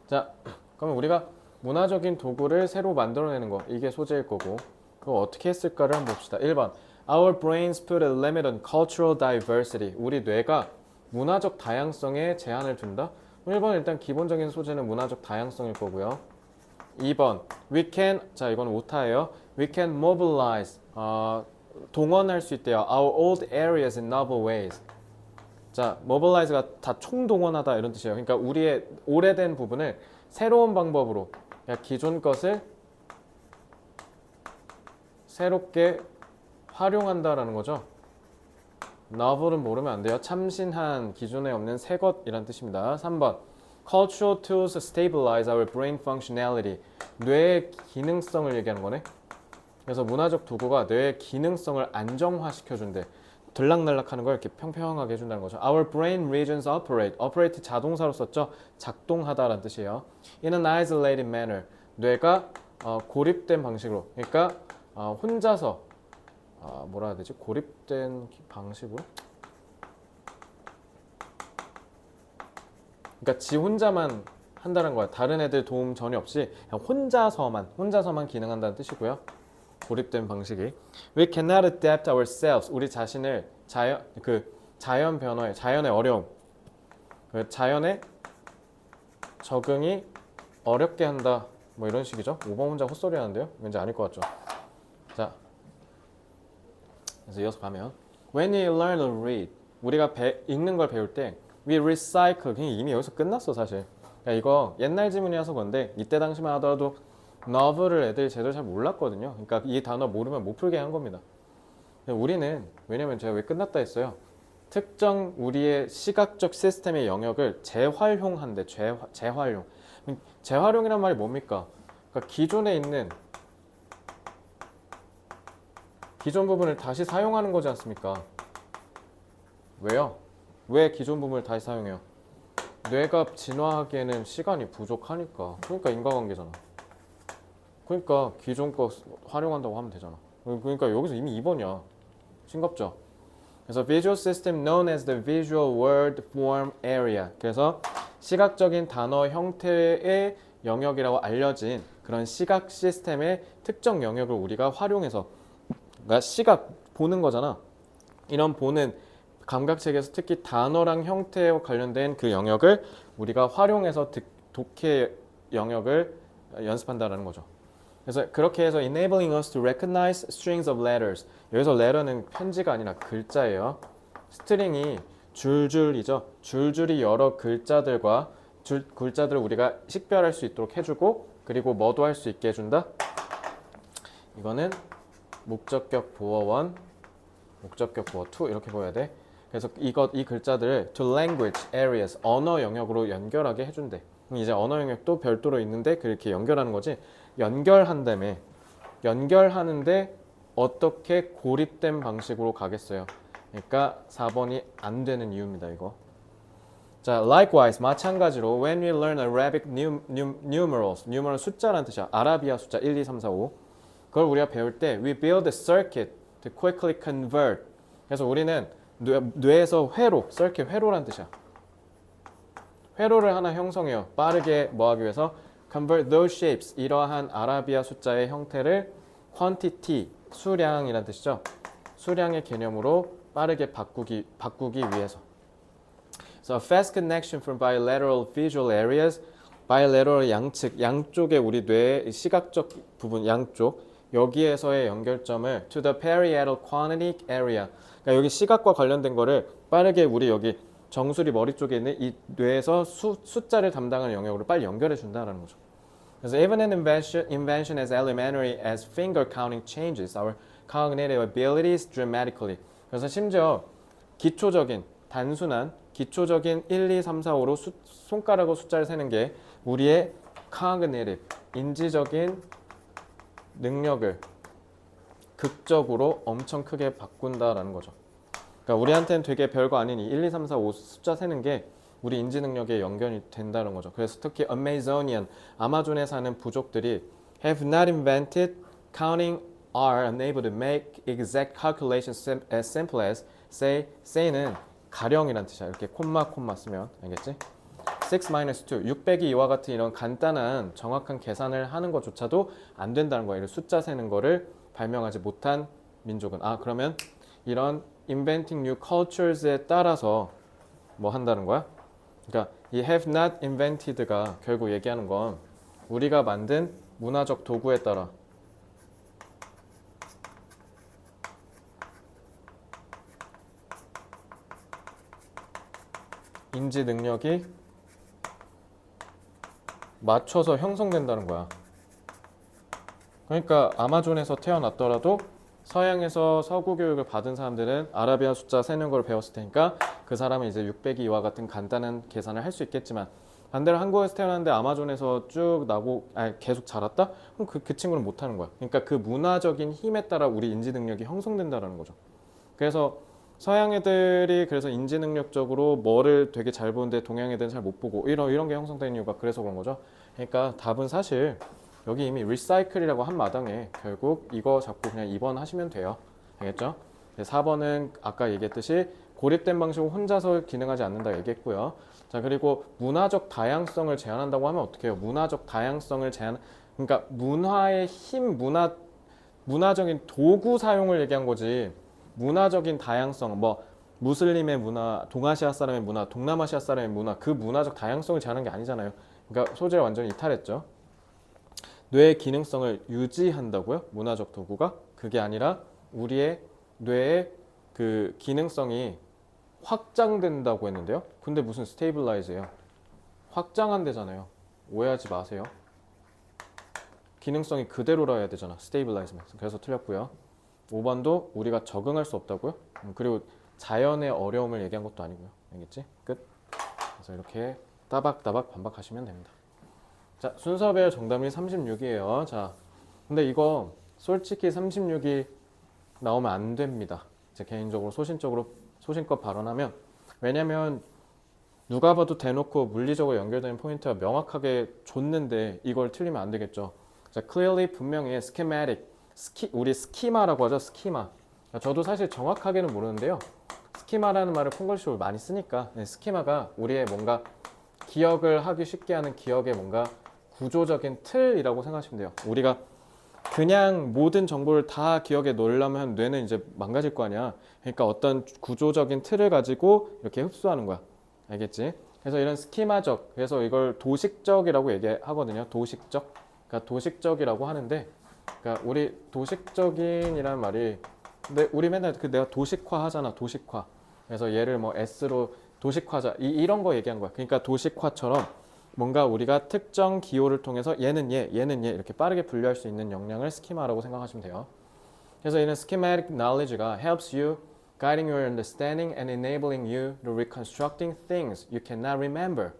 Speaker 1: 자, 그러면 우리가 문화적인 도구를 새로 만들어내는 거 이게 소재일 거고 그거 어떻게 했을까를 한번 봅시다. 1번 Our brains put a limit on cultural diversity. 우리 뇌가 문화적 다양성에 제한을 둔다. 1번 일단 기본적인 소재는 문화적 다양성일 거고요. 2번 we can, 자 이건 오타예요. We can mobilize, 동원할 수 있대요. Our old areas in novel ways. 자, mobilize가 다 총동원하다 이런 뜻이에요. 그러니까 우리의 오래된 부분을 새로운 방법으로 기존 것을 새롭게 활용한다라는 거죠. novel은 모르면 안 돼요. 참신한, 기존에 없는 새 것이란 뜻입니다. 3번 Cultural tools stabilize our brain functionality. 뇌의 기능성을 얘기하는 거네. 그래서 문화적 도구가 뇌의 기능성을 안정화시켜준대. 들락날락하는 걸 이렇게 평평하게 해준다는 거죠. Our brain regions operate. operate 자동사로 썼죠. 작동하다라는 뜻이에요. In an isolated manner. 뇌가 고립된 방식으로. 그러니까 혼자서 뭐라 해야 되지? 고립된 방식으로. 그러니까 지 혼자만 한다는 거야. 다른 애들 도움 전혀 없이 그냥 혼자서만 기능한다는 뜻이고요. 고립된 방식이. We cannot adapt ourselves. 우리 자신을 자연 변화에, 자연의 어려움, 자연의 적응이 어렵게 한다. 뭐 이런 식이죠. 5번 혼자 헛소리 하는데요. 왠지 아닐 것 같죠. 자, 그래서 이어서 가면 When we learn to read, 우리가 읽는 걸 배울 때 We recycle. 그냥 이미 여기서 끝났어 사실. 그러니까 이거 옛날 지문이라서 그런데 이때 당시만 하더라도 novel을 애들이 제대로 잘 몰랐거든요. 그러니까 이 단어 모르면 못 풀게 한 겁니다. 우리는 왜냐면 제가 왜 끝났다 했어요. 특정 우리의 시각적 시스템의 영역을 재활용한대. 재활용. 재활용이란 말이 뭡니까? 그러니까 기존에 있는 기존 부분을 다시 사용하는 거지 않습니까? 왜요? 왜 기존 부분을 다시 사용해요? 뇌가 진화하기에는 시간이 부족하니까. 그러니까 인과관계잖아. 그러니까 기존 거 활용한다고 하면 되잖아. 그러니까 여기서 이미 2번이야. 싱겁죠? 그래서 visual system known as the visual word form area. 그래서 시각적인 단어 형태의 영역이라고 알려진 그런 시각 시스템의 특정 영역을 우리가 활용해서, 그러니까 시각 보는 거잖아. 이런 보는 감각체계에서 특히 단어랑 형태에 관련된 그 영역을 우리가 활용해서 독해 영역을 연습한다는 거죠. 그래서 그렇게 해서 enabling us to recognize strings of letters. 여기서 letter는 편지가 아니라 글자예요. 스트링이 줄줄이죠. 줄줄이 여러 글자들과 글자들을 우리가 식별할 수 있도록 해주고, 그리고 뭐도 할 수 있게 해준다. 이거는 목적격 보어 1, 목적격 보어 2 이렇게 보여야 돼. 그래서 이 글자들을 to language areas, 언어 영역으로 연결하게 해준대. 이제 언어 영역도 별도로 있는데 그렇게 연결하는 거지. 연결하는데 어떻게 고립된 방식으로 가겠어요. 그러니까 4번이 안 되는 이유입니다. 이거. 자, likewise 마찬가지로 when we learn Arabic numerals, numeral 숫자라는 뜻이야. 아라비아 숫자 1, 2, 3, 4, 5. 그걸 우리가 배울 때 we build a circuit to quickly convert. 그래서 우리는 뇌에서 회로, circuit 회로라는 뜻이야. 회로를 하나 형성해요. 빠르게 뭐 하기 위해서 convert those shapes, 이러한 아라비아 숫자의 형태를 quantity, 수량이라는 뜻이죠. 수량의 개념으로 빠르게 바꾸기 위해서. So a fast connection from bilateral visual areas, bilateral 양쪽의 우리 뇌의 시각적 부분 양쪽, 여기에서의 연결점을 to the parietal quantic area. 그러니까 여기 시각과 관련된 거를 빠르게 우리 여기 정수리 머리 쪽에 있는 이 뇌에서 숫자를 담당하는 영역으로 빨리 연결해 준다는 거죠. 그래서 even an invention as elementary as finger counting changes our cognitive abilities dramatically. 그래서 심지어 단순한 기초적인 1, 2, 3, 4, 5로 손가락으로 숫자를 세는 게 우리의 cognitive, 인지적인 능력을 극적으로 엄청 크게 바꾼다라는 거죠. 그러니까 우리한테는 되게 별거 아닌 이 1, 2, 3, 4, 5 숫자 세는 게 우리 인지 능력에 연결이 된다는 거죠. 그래서 특히 Amazonian, 아마존에 사는 부족들이 have not invented counting, are unable to make exact calculations as simple as say는 가령이란 뜻이야. 이렇게 콤마 쓰면 알겠지? 6-2, 6 빼기 2와 같은 이런 간단한 정확한 계산을 하는 것조차도 안 된다는 거야. 이런 숫자 세는 거를 발명하지 못한 민족은. 그러면 이런 inventing new cultures에 따라서 뭐 한다는 거야? 그러니까 이 have not invented가 결국 얘기하는 건 우리가 만든 문화적 도구에 따라 인지 능력이 맞춰서 형성된다는 거야. 그러니까 아마존에서 태어났더라도 서양에서 서구 교육을 받은 사람들은 아라비아 숫자 세는 걸 배웠을 테니까 그 사람은 이제 6 빼기 2와 같은 간단한 계산을 할 수 있겠지만, 반대로 한국에서 태어났는데 아마존에서 쭉 나고 계속 자랐다? 그럼 그 친구는 못하는 거야. 그러니까 그 문화적인 힘에 따라 우리 인지 능력이 형성된다는 거죠. 그래서 서양 애들이 그래서 인지 능력적으로 뭐를 되게 잘 보는데 동양 애들은 잘 못 보고 이런 게 형성된 이유가 그래서 그런 거죠. 그러니까 답은 사실 여기 이미 리사이클이라고 한 마당에 결국 이거 잡고 그냥 2번 하시면 돼요. 알겠죠? 4번은 아까 얘기했듯이 고립된 방식으로 혼자서 기능하지 않는다 얘기했고요. 자, 그리고 문화적 다양성을 제한한다고 하면 어떻게 해요? 문화적 다양성을 그러니까 문화의 힘, 문화적인 도구 사용을 얘기한 거지. 문화적인 다양성, 뭐 무슬림의 문화, 동아시아 사람의 문화, 동남아시아 사람의 문화, 그 문화적 다양성을 제한한 게 아니잖아요. 그러니까 소재를 완전히 이탈했죠. 뇌의 기능성을 유지한다고요? 문화적 도구가? 그게 아니라 우리의 뇌의 그 기능성이 확장된다고 했는데요. 근데 무슨 스테이블라이즈예요? 확장한대잖아요. 오해하지 마세요. 기능성이 그대로라 해야 되잖아. 스테이블라이즈만. 그래서 틀렸고요. 5번도 우리가 적응할 수 없다고요? 그리고 자연의 어려움을 얘기한 것도 아니고요. 알겠지? 끝. 그래서 이렇게 따박따박 반박하시면 됩니다. 자, 순서별 정답이 36이에요. 자, 근데 이거 솔직히 36이 나오면 안 됩니다. 제 개인적으로 소신껏 발언하면, 왜냐면 누가 봐도 대놓고 물리적으로 연결되는 포인트가 명확하게 줬는데 이걸 틀리면 안 되겠죠. 자, clearly 분명히 schematic, 우리 스키마라고 하죠. 스키마. 저도 사실 정확하게는 모르는데요. 스키마라는 말을 콩글리시로 많이 쓰니까 스키마가 우리의 뭔가 기억을 하기 쉽게 하는 기억의 뭔가 구조적인 틀이라고 생각하시면 돼요. 우리가 그냥 모든 정보를 다 기억에 넣으려면 뇌는 이제 망가질 거 아니야. 그러니까 어떤 구조적인 틀을 가지고 이렇게 흡수하는 거야. 알겠지? 그래서 이런 스키마적, 그래서 이걸 도식적이라고 얘기하거든요. 도식적. 그러니까 도식적이라고 하는데, 그러니까 우리 도식적인이라는 말이, 근데 우리 맨날 그 내가 도식화 하잖아. 도식화. 그래서 얘를 뭐 S로 도식화자 이런 거 얘기한 거야. 그러니까 도식화처럼 뭔가 우리가 특정 기호를 통해서 얘는 얘, 얘는 얘 이렇게 빠르게 분류할 수 있는 역량을 스키마라고 생각하시면 돼요. 그래서 이런 schematic knowledge가 helps you guiding your understanding and enabling you to reconstructing things you cannot remember.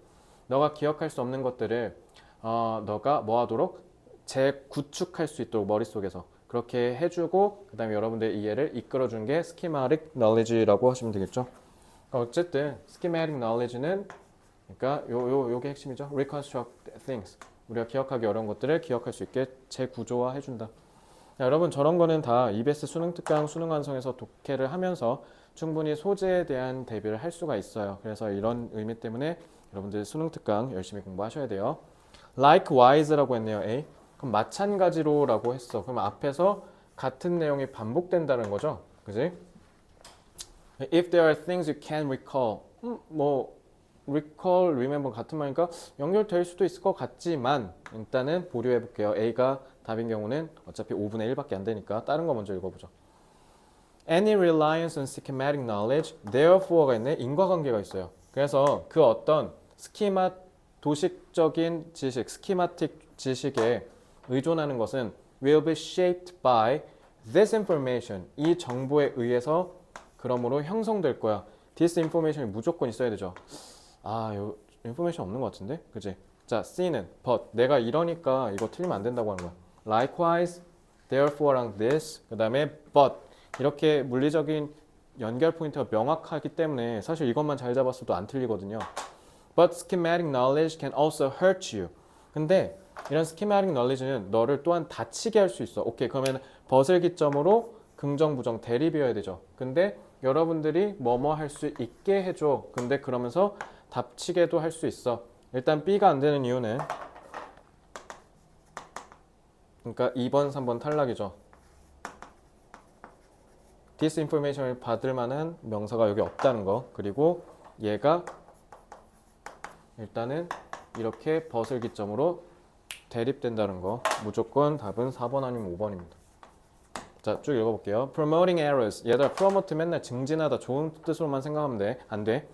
Speaker 1: 너가 기억할 수 없는 것들을 너가 뭐 하도록 재구축할 수 있도록 머릿속에서 그렇게 해주고 그 다음에 여러분들의 이해를 이끌어준 게 schematic knowledge라고 하시면 되겠죠. 어쨌든 schematic knowledge는 그러니까 요게 핵심이죠. reconstruct things. 우리가 기억하기 어려운 것들을 기억할 수 있게 재구조화 해준다. 자, 여러분 저런 거는 다 EBS 수능 특강 수능 완성에서 독해를 하면서 충분히 소재에 대한 대비를 할 수가 있어요. 그래서 이런 의미 때문에 여러분들 수능 특강 열심히 공부하셔야 돼요. Likewise라고 했네요. A. 그럼 마찬가지로라고 했어. 그럼 앞에서 같은 내용이 반복된다는 거죠. 그지? If there are things you can recall. 뭐 recall, remember 같은 말이니까 연결될 수도 있을 것 같지만 일단은 보류해 볼게요. A가 답인 경우는 어차피 5분의 1밖에 안 되니까 다른 거 먼저 읽어보죠. Any reliance on schematic knowledge, therefore가 있네. 인과관계가 있어요. 그래서 그 어떤 스키마 도식적인 지식, 스키마틱 지식에 의존하는 것은 will be shaped by this information. 이 정보에 의해서 그러므로 형성될 거야. this information이 무조건 있어야 되죠. 요 인포메이션 없는 것 같은데? 그치? 자, C는 but 내가 이러니까 이거 틀리면 안 된다고 하는 거야. Likewise, therefore랑 this, 그 다음에 but 이렇게 물리적인 연결 포인트가 명확하기 때문에 사실 이것만 잘 잡았어도 안 틀리거든요. But schematic knowledge can also hurt you. 근데 이런 schematic knowledge는 너를 또한 다치게 할 수 있어. 오케이, 그러면 but을 기점으로 긍정, 부정, 대립이어야 되죠. 근데 여러분들이 뭐뭐 할 수 있게 해줘. 근데 그러면서 다치게도 할 수 있어. 일단 B가 안 되는 이유는 그러니까 2번, 3번 탈락이죠. disinformation을 받을 만한 명사가 여기 없다는 거. 그리고 얘가 일단은 이렇게 벗을 기점으로 대립된다는 거. 무조건 답은 4번 아니면 5번입니다. 자, 쭉 읽어볼게요. Promoting errors. 얘들아, promote 맨날 증진하다 좋은 뜻으로만 생각하면 돼. 안 돼.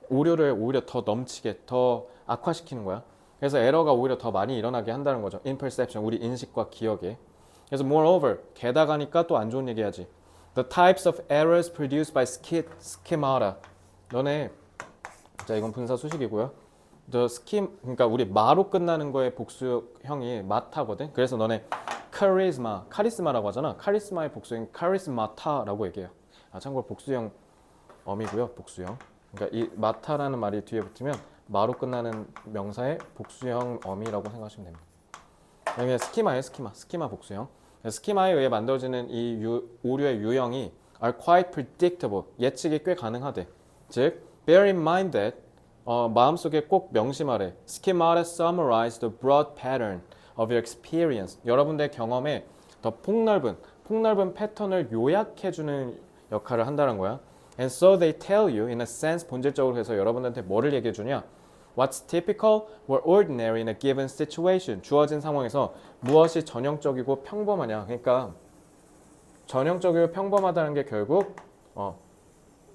Speaker 1: 오류를 오히려 더 넘치게, 더 악화시키는 거야. 그래서 에러가 오히려 더 많이 일어나게 한다는 거죠. In perception, 우리 인식과 기억에. 그래서 moreover, 게다가니까 또 안 좋은 얘기하지. The types of errors produced by schemata. 너네, 자 이건 분사 수식이고요. The scheme, 그러니까 우리 마로 끝나는 거의 복수형이 마타거든. 그래서 너네 카리스마라고 하잖아. 카리스마의 복수형 카리스마타라고 얘기해요. 참고로 복수형 어미고요. 복수형. 그러니까 이 마타라는 말이 뒤에 붙으면 마로 끝나는 명사의 복수형 어미라고 생각하시면 됩니다. 그냥 스키마예요. 스키마 복수형. 스키마에 의해 만들어지는 이 오류의 유형이 are quite predictable. 예측이 꽤 가능하대. 즉, bear in mind that 마음속에 꼭 명심하래. Schemata summarize the broad pattern of your experience. 여러분들의 경험에 더 폭넓은 패턴을 요약해주는 역할을 한다는 거야. And so they tell you, in a sense, 본질적으로 해서 여러분들한테 뭐를 얘기해주냐? What's typical or ordinary in a given situation? 주어진 상황에서 무엇이 전형적이고 평범하냐? 그러니까 전형적이고 평범하다는 게 결국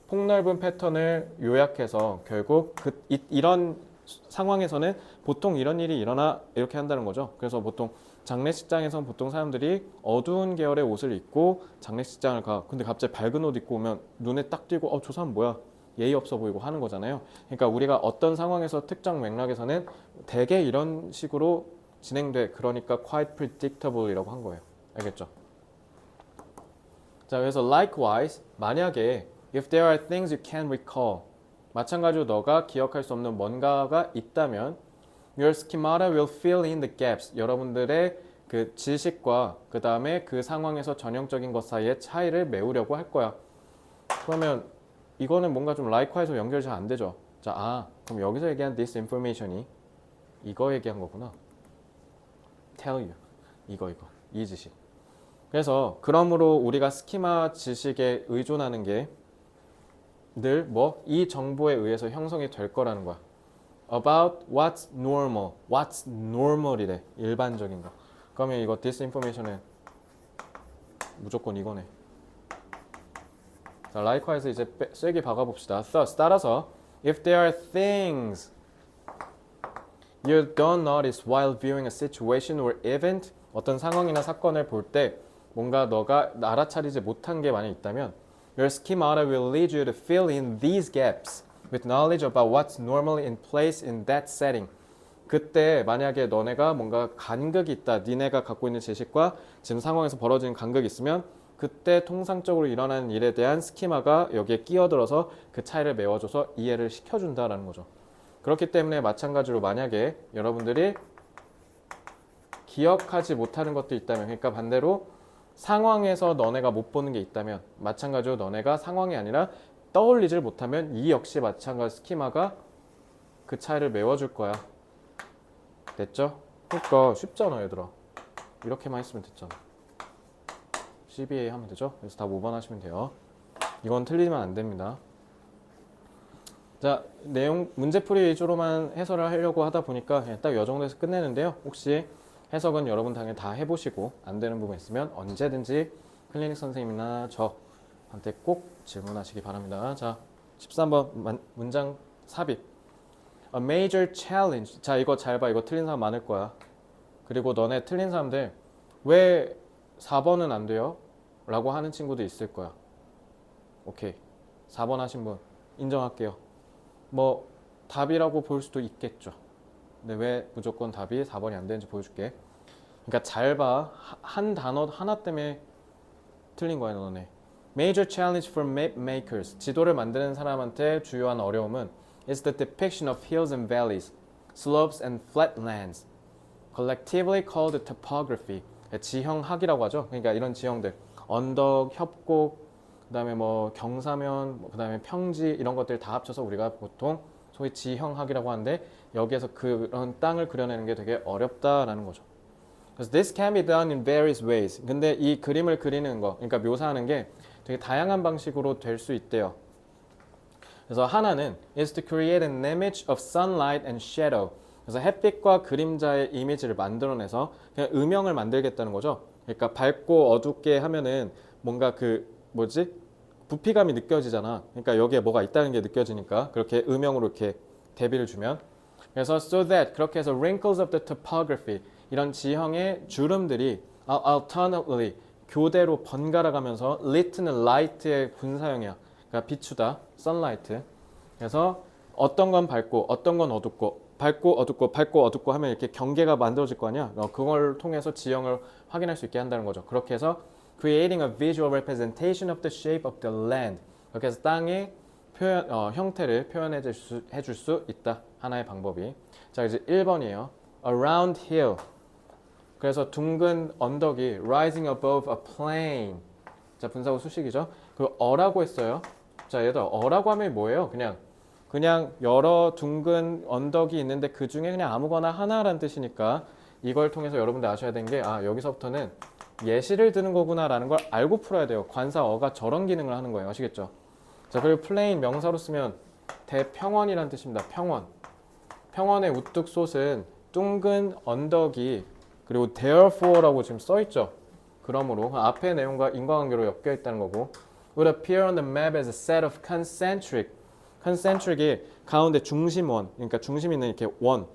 Speaker 1: 폭넓은 패턴을 요약해서 결국 이런 상황에서는 보통 이런 일이 일어나 이렇게 한다는 거죠. 그래서 보통 장례식장에선 보통 사람들이 어두운 계열의 옷을 입고 장례식장을 가. 근데 갑자기 밝은 옷 입고 오면 눈에 딱 띄고 저 사람 뭐야? 예의 없어 보이고 하는 거잖아요. 그러니까 우리가 어떤 상황에서 특정 맥락에서는 대개 이런 식으로 진행돼. 그러니까 quite predictable이라고 한 거예요. 알겠죠? 자, 그래서 likewise 만약에 if there are things you can't recall 마찬가지로 너가 기억할 수 없는 뭔가가 있다면 your schemata will fill in the gaps. 여러분들의 그 지식과 그 다음에 그 상황에서 전형적인 것 사이의 차이를 메우려고 할 거야. 그러면 이거는 뭔가 좀 likewise로 연결이 잘 안 되죠. 자, 그럼 여기서 얘기한 this information이 이거 얘기한 거구나. tell you. 이거. 이 지식. 그래서 그러므로 우리가 스키마 지식에 의존하는 게 늘 이 정보에 의해서 형성이 될 거라는 거야. About what's normal. What's normal이래. 일반적인 거. 그러면 이거 this information은 무조건 이거네. 자, likewise 이제 세게 박아봅시다. Thus, 따라서 if there are things you don't notice while viewing a situation or event 어떤 상황이나 사건을 볼 때 뭔가 너가 알아차리지 못한 게 만약 있다면 your schemata will lead you to fill in these gaps with knowledge about what's normally in place in that setting. 그때 만약에 너네가 뭔가 간극이 있다. 니네가 갖고 있는 지식과 지금 상황에서 벌어지는 간극이 있으면 그때 통상적으로 일어나는 일에 대한 스키마가 여기에 끼어들어서 그 차이를 메워줘서 이해를 시켜준다라는 거죠. 그렇기 때문에 마찬가지로 만약에 여러분들이 기억하지 못하는 것도 있다면 그러니까 반대로 상황에서 너네가 못 보는 게 있다면 마찬가지로 너네가 상황이 아니라 떠올리질 못하면 이 역시 마찬가지 스키마가 그 차이를 메워줄 거야. 됐죠? 그러니까 쉽잖아 얘들아. 이렇게만 했으면 됐잖아. CBA 하면 되죠? 그래서 다 5번 하시면 돼요. 이건 틀리면 안 됩니다. 자, 내용 문제풀이 위주로만 해설을 하려고 하다 보니까 그냥 딱 이 정도에서 끝내는데요. 혹시 해석은 여러분 당연히 다 해보시고 안 되는 부분 있으면 언제든지 클리닉 선생님이나 저한테 꼭 질문하시기 바랍니다. 자, 13번 문장 삽입. A major challenge. 자, 이거 잘 봐. 이거 틀린 사람 많을 거야. 그리고 너네 틀린 사람들 왜 4번은 안 돼요? 라고 하는 친구도 있을 거야. 오케이. 4번 하신 분 인정할게요. 답이라고 볼 수도 있겠죠. 근데 왜 무조건 답이 4번이 안 되는지 보여줄게. 그러니까 잘 봐. 한 단어 하나 때문에 틀린 거야, 너네. Major challenge for map makers. 지도를 만드는 사람한테 주요한 어려움은 is the depiction of hills and valleys, slopes and flatlands, collectively called topography. 지형학이라고 하죠. 그러니까 이런 지형들, 언덕, 협곡, 그다음에 경사면, 그다음에 평지 이런 것들 다 합쳐서 우리가 보통 소위 지형학이라고 하는데 여기에서 그런 땅을 그려내는 게 되게 어렵다라는 거죠. 그래서 this can be done in various ways. 근데 이 그림을 그리는 거, 그러니까 묘사하는 게 되게 다양한 방식으로 될 수 있대요. 그래서 하나는 is to create an image of sunlight and shadow. 그래서 햇빛과 그림자의 이미지를 만들어내서 그냥 음영을 만들겠다는 거죠. 그러니까 밝고 어둡게 하면은 뭔가 부피감이 느껴지잖아. 그러니까 여기에 뭐가 있다는 게 느껴지니까 그렇게 음영으로 이렇게 대비를 주면 그래서 so that 그렇게 해서 wrinkles of the topography 이런 지형의 주름들이 alternately 교대로 번갈아 가면서 lit는 light의 분사형이야. 그러니까 비추다, sunlight. 그래서 어떤 건 밝고 어떤 건 어둡고 밝고 어둡고 밝고 어둡고 하면 이렇게 경계가 만들어질 거 아니야. 그걸 통해서 지형을 확인할 수 있게 한다는 거죠. 그렇게 해서 creating a visual representation of the shape of the land. 그렇게 해서 땅의 형태를 표현해 줄 수 있다. 하나의 방법이. 자, 이제 1번이에요. around hill. 그래서 둥근 언덕이 rising above a plain. 자, 분사구 수식이죠. 그 어라고 했어요. 자, 얘들 어라고 하면 뭐예요? 그냥 여러 둥근 언덕이 있는데 그 중에 그냥 아무거나 하나라는 뜻이니까 이걸 통해서 여러분들 아셔야 되는 게 여기서부터는 예시를 드는 거구나라는 걸 알고 풀어야 돼요. 관사 어가 저런 기능을 하는 거예요. 아시겠죠? 자, 그리고 plain 명사로 쓰면 대평원이라는 뜻입니다. 평원. 평원의 우뚝 솟은 둥근 언덕이 그리고 therefore라고 지금 써 있죠. 그러므로 앞의 내용과 인과관계로 엮여 있다는 거고 would appear on the map as a set of concentric이 가운데 중심원, 그러니까 중심 있는 이렇게 원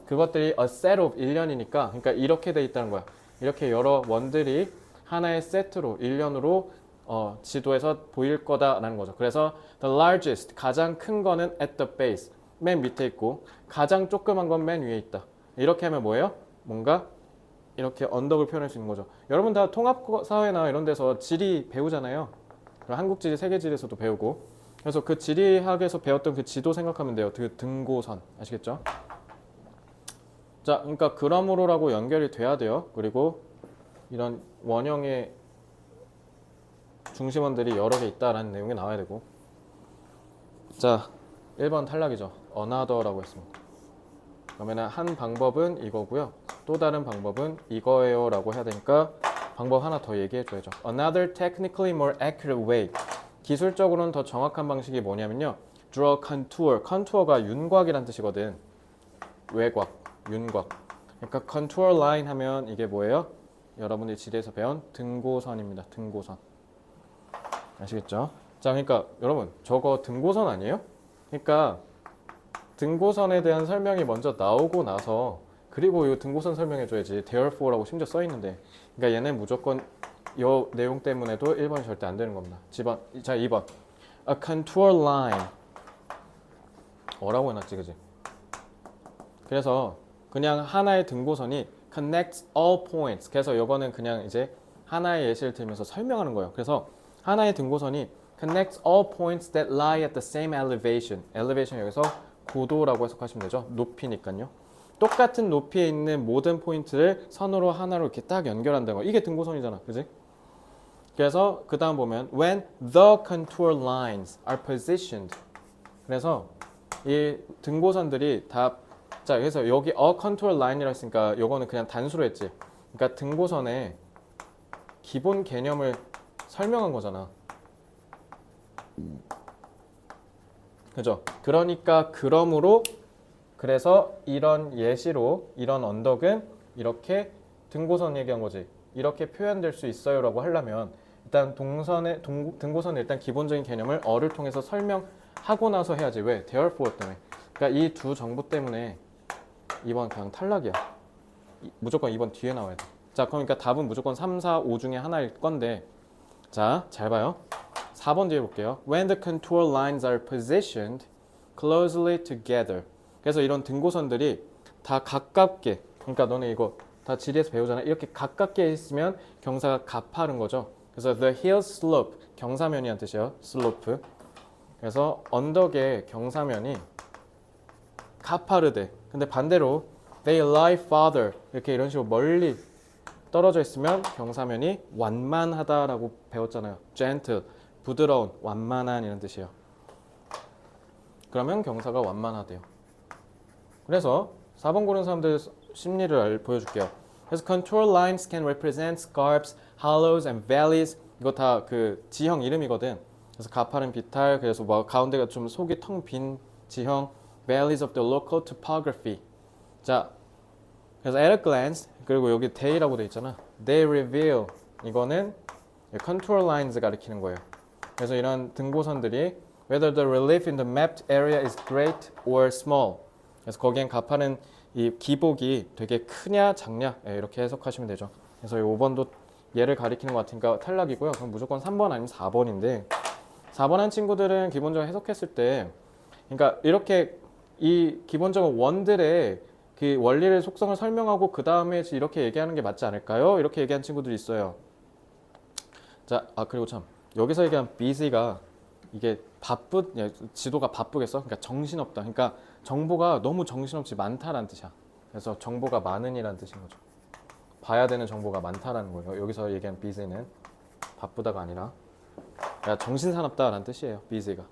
Speaker 1: 그것들이 a set of 일련이니까 그러니까 이렇게 돼 있다는 거야. 이렇게 여러 원들이 하나의 세트로 일련으로 지도에서 보일 거다라는 거죠. 그래서 the largest 가장 큰 거는 at the base 맨 밑에 있고 가장 조그만 건 맨 위에 있다. 이렇게 하면 뭐예요? 뭔가 이렇게 언덕을 표현할 수 있는 거죠. 여러분 다 통합사회나 이런 데서 지리 배우잖아요. 한국지리, 세계지리에서도 배우고. 그래서 그 지리학에서 배웠던 그 지도 생각하면 돼요. 그 등고선 아시겠죠? 자, 그러니까 그러므로라고 연결이 돼야 돼요. 그리고 이런 원형의 중심원들이 여러 개 있다라는 내용이 나와야 되고. 자, 1번 탈락이죠. another라고 했습니다. 그러면 한 방법은 이거고요. 또 다른 방법은 이거예요 라고 해야 되니까 방법 하나 더 얘기해 줘야죠. Another technically more accurate way. 기술적으로는 더 정확한 방식이 뭐냐면요. Draw a contour. contour가 윤곽이란 뜻이거든. 외곽, 윤곽. 그러니까 contour line 하면 이게 뭐예요? 여러분들이 지리에서 배운 등고선입니다. 등고선. 아시겠죠? 자, 그러니까 여러분 저거 등고선 아니에요? 그러니까 등고선에 대한 설명이 먼저 나오고 나서 그리고 이 등고선 설명해줘야지. Therefore라고 심지어 써 있는데. 그러니까 얘는 무조건 이 내용 때문에도 1번이 절대 안 되는 겁니다. 자, 2번. A contour line. 어라고 해놨지, 그지? 그래서 그냥 하나의 등고선이 connects all points. 그래서 이거는 그냥 이제 하나의 예시를 들면서 설명하는 거예요. 그래서 하나의 등고선이 connects all points that lie at the same elevation. elevation 여기서 고도라고 해석하시면 되죠. 높이니까요. 똑같은 높이에 있는 모든 포인트를 선으로 하나로 이렇게 딱 연결한다는 거. 이게 등고선이잖아. 그지? 그래서 그 다음 보면 when the contour lines are positioned. 그래서 이 등고선들이 다 자, 그래서 여기 a contour line이라 했으니까 요거는 그냥 단수로 했지. 그러니까 등고선의 기본 개념을 설명한 거잖아. 그죠? 그러니까 그러므로 그래서 이런 예시로 이런 언덕은 이렇게 등고선 얘기한 거지. 이렇게 표현될 수 있어요 라고 하려면 일단 등고선의 일단 기본적인 개념을 어를 통해서 설명하고 나서 해야지. 왜? Therefore 때문에. 그러니까 이 두 정보 때문에 2번 그냥 탈락이야. 무조건 2번 뒤에 나와야 돼. 자, 그러니까 답은 무조건 3, 4, 5 중에 하나일 건데 자, 잘 봐요. 4번 뒤에 볼게요. When the contour lines are positioned closely together. 그래서 이런 등고선들이 다 가깝게, 그러니까 너네 이거 다 지리에서 배우잖아. 이렇게 가깝게 있으면 경사가 가파른 거죠. 그래서 the hill slope, 경사면이란 뜻이에요. slope. 그래서 언덕의 경사면이 가파르대. 근데 반대로 they lie farther, 이렇게 이런 식으로 멀리 떨어져 있으면 경사면이 완만하다라고 배웠잖아요. gentle, 부드러운, 완만한 이런 뜻이에요. 그러면 경사가 완만하대요. 그래서 4번 고른 사람들 심리를 보여줄게요. 그래서 contour lines can represent scarps, hollows and valleys. 이거 다 그 지형 이름이거든. 그래서 가파른 비탈, 그래서 뭐 가운데가 좀 속이 텅 빈 지형, valleys of the local topography. 자, 그래서 at a glance, 그리고 여기 they라고 돼 있잖아. They reveal. 이거는 contour lines 가리키는 거예요. 그래서 이런 등고선들이 whether the relief in the mapped area is great or small. 그래서 거기엔 가파른 이 기복이 되게 크냐 작냐 이렇게 해석하시면 되죠. 그래서 이 5번도 얘를 가리키는 것 같으니까 탈락이고요. 그럼 무조건 3번 아니면 4번인데 4번 한 친구들은 기본적으로 해석했을 때 그러니까 이렇게 이 기본적인 원들의 그 원리를 속성을 설명하고 그 다음에 이렇게 얘기하는 게 맞지 않을까요? 이렇게 얘기한 친구들이 있어요. 자, 그리고 참 여기서 얘기한 busy가 이게 지도가 바쁘겠어? 그러니까 정신없다. 그러니까 정보가 너무 정신없이 많다라는 뜻이야. 그래서 정보가 많은이라는 뜻인 거죠. 봐야 되는 정보가 많다라는 거예요. 여기서 얘기한 busy는 바쁘다가 아니라 정신사납다라는 뜻이에요. busy가.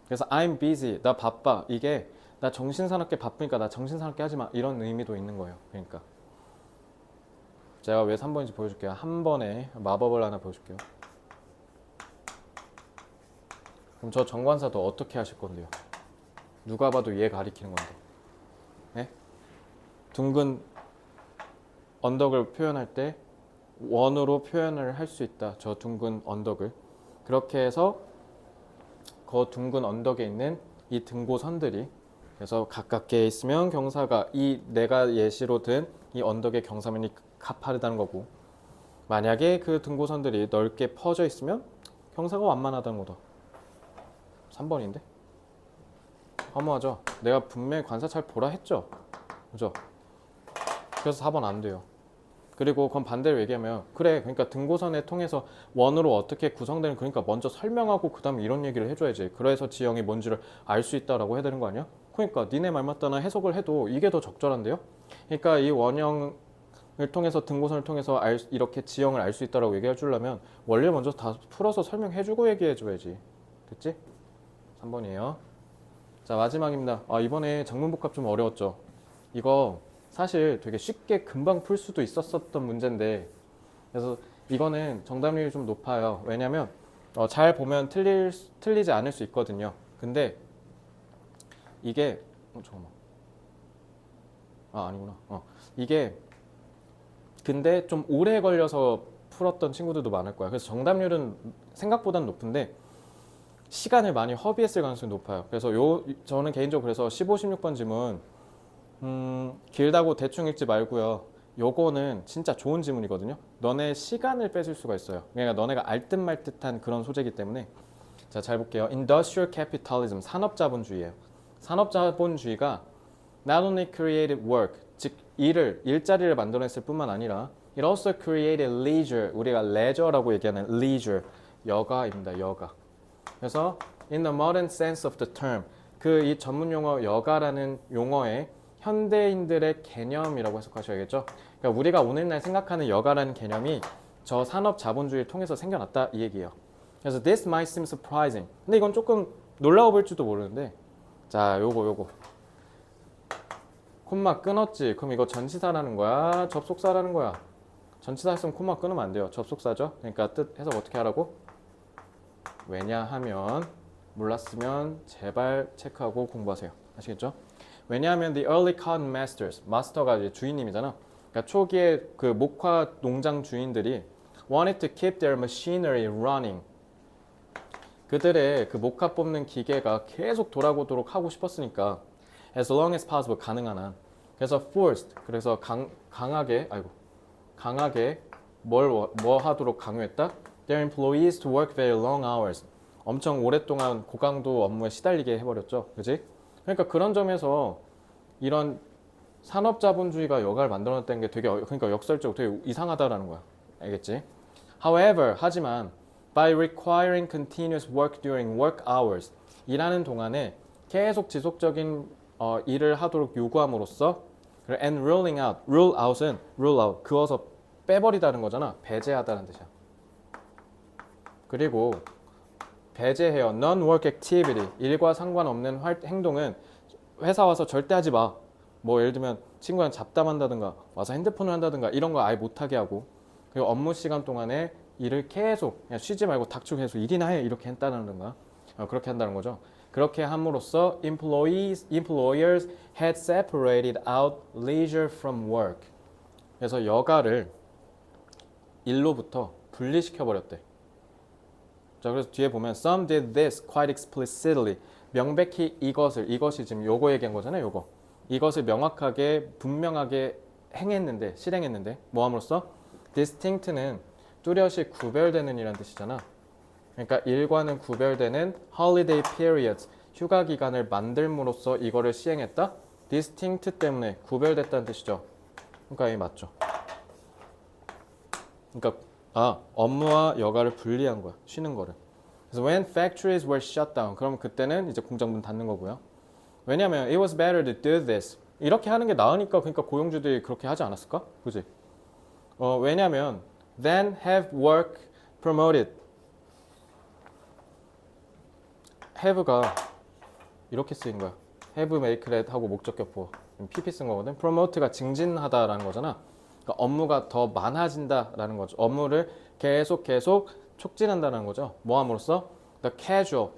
Speaker 1: 그래서 I'm busy. 나 바빠. 이게 나 정신사납게 바쁘니까 나 정신사납게 하지 마. 이런 의미도 있는 거예요. 그러니까 제가 왜 3번인지 보여줄게요. 한 번에 마법을 하나 보여줄게요. 그럼 저 정관사도 어떻게 하실 건데요? 누가 봐도 얘 가리키는 건데. 네? 둥근 언덕을 표현할 때 원으로 표현을 할 수 있다. 저 둥근 언덕을. 그렇게 해서 그 둥근 언덕에 있는 이 등고선들이 그래서 가깝게 있으면 경사가 이 내가 예시로 든 이 언덕의 경사면이 가파르다는 거고 만약에 그 등고선들이 넓게 퍼져 있으면 경사가 완만하다는 거다. 3번인데? 허무하죠? 내가 분명히 관사 잘 보라 했죠? 그죠? 그래서 4번 안 돼요. 그리고 그건 반대로 얘기하면 그래 그러니까 등고선을 통해서 원으로 어떻게 구성되는 그러니까 먼저 설명하고 그 다음에 이런 얘기를 해줘야지. 그래서 지형이 뭔지를 알 수 있다라고 해야 되는 거 아니야? 그러니까 니네 말 맞다나 해석을 해도 이게 더 적절한데요? 그러니까 이 원형을 통해서 등고선을 통해서 이렇게 지형을 알 수 있다라고 얘기해 주려면 원리를 먼저 다 풀어서 설명해주고 얘기해 줘야지. 됐지? 3번이에요. 자 마지막입니다. 아 이번에 작문복합 좀 어려웠죠? 이거 사실 되게 쉽게 금방 풀 수도 있었던 문제인데 그래서 이거는 정답률이 좀 높아요. 왜냐면 잘 보면 틀리지 않을 수 있거든요. 근데 이게 잠깐만 아니구나. 이게 근데 좀 오래 걸려서 풀었던 친구들도 많을 거야. 그래서 정답률은 생각보다는 높은데 시간을 많이 허비했을 가능성이 높아요. 그래서 저는 개인적으로 그래서 15, 16번 지문 길다고 대충 읽지 말고요. 요거는 진짜 좋은 지문이거든요. 너네 시간을 뺏을 수가 있어요. 그러니까 너네가 알듯 말듯한 그런 소재이기 때문에 자, 잘 볼게요. Industrial capitalism, 산업자본주의예요. 산업자본주의가 not only created work, 즉 일자리를 만들어냈을 뿐만 아니라 it also created leisure, 우리가 leisure라고 얘기하는 leisure, 여가입니다. 여가. 그래서 in the modern sense of the term, 그 이 전문 용어 여가라는 용어의 현대인들의 개념이라고 해석하셔야겠죠. 그러니까 우리가 오늘날 생각하는 여가라는 개념이 저 산업 자본주의를 통해서 생겨났다 이 얘기예요. 그래서 this might seem surprising. 근데 이건 조금 놀라워 보일지도 모르는데 자 요거 콤마 끊었지. 그럼 이거 전치사라는 거야? 접속사라는 거야? 전치사 했으면 콤마 끊으면 안 돼요. 접속사죠. 그러니까 뜻 해석 어떻게 하라고? 왜냐하면 몰랐으면 제발 체크하고 공부하세요. 아시겠죠? 왜냐하면 the early cotton masters, 마스터가 이제 주인님이잖아. 그러니까 초기에 그 목화 농장 주인들이 wanted to keep their machinery running. 그들의 그 목화 뽑는 기계가 계속 돌아오도록 하고 싶었으니까 as long as possible, 가능한 한. 그래서 forced, 그래서 강하게 뭐 하도록 강요했다? Their employees to work very long hours. 엄청 오랫동안 고강도 업무에 시달리게 해버렸죠. 그지? 그러니까 그런 점에서 이런 산업자본주의가 여가를 만들어냈다는 게 되게 그러니까 역설적으로 되게 이상하다라는 거야. 알겠지? However, 하지만 by requiring continuous work during work hours, 일하는 동안에 계속 지속적인 일을 하도록 요구함으로써 and ruling out, rule out은 rule out, 그어서 빼버리다는 거잖아. 배제하다는 뜻이야. 그리고 배제해요. non-work activity, 일과 상관없는 행동은 회사 와서 절대 하지 마. 뭐 예를 들면 친구랑 잡담한다든가 와서 핸드폰을 한다든가 이런 거 아예 못하게 하고 그리고 업무 시간 동안에 일을 계속 그냥 쉬지 말고 닥치고 계속 일이나 해 이렇게 한다든가 그렇게 한다는 거죠. 그렇게 함으로써 employers had separated out leisure from work. 그래서 여가를 일로부터 분리시켜 버렸대. 자, 그래서 뒤에 보면 some did this quite explicitly. 명백히 이것이 지금 요거 얘기한 거잖아요. 요거. 이것을 명확하게 분명하게 실행했는데 뭐 함으로써 distinct는 뚜렷이 구별되는 이란 뜻이잖아. 그러니까 일과는 구별되는 holiday periods, 휴가 기간을 만들므로써 이거를 시행했다. distinct 때문에 구별됐다는 뜻이죠. 그러니까 이 맞죠. 그러니까 업무와 여가를 분리한 거야. 쉬는 거를. 그래서 when factories were shut down, 그럼 그때는 이제 공장 문 닫는 거고요. 왜냐면 it was better to do this. 이렇게 하는 게 나으니까 그러니까 고용주들이 그렇게 하지 않았을까? 그지? 왜냐면 then have work promoted. have가 이렇게 쓰인 거야. have, make, let 하고 목적격보. pp 쓴 거거든. promote가 증진하다라는 거잖아. 그러니까 업무가 더 많아진다라는 거죠. 업무를 계속 촉진한다는 거죠. 뭐 함으로써? The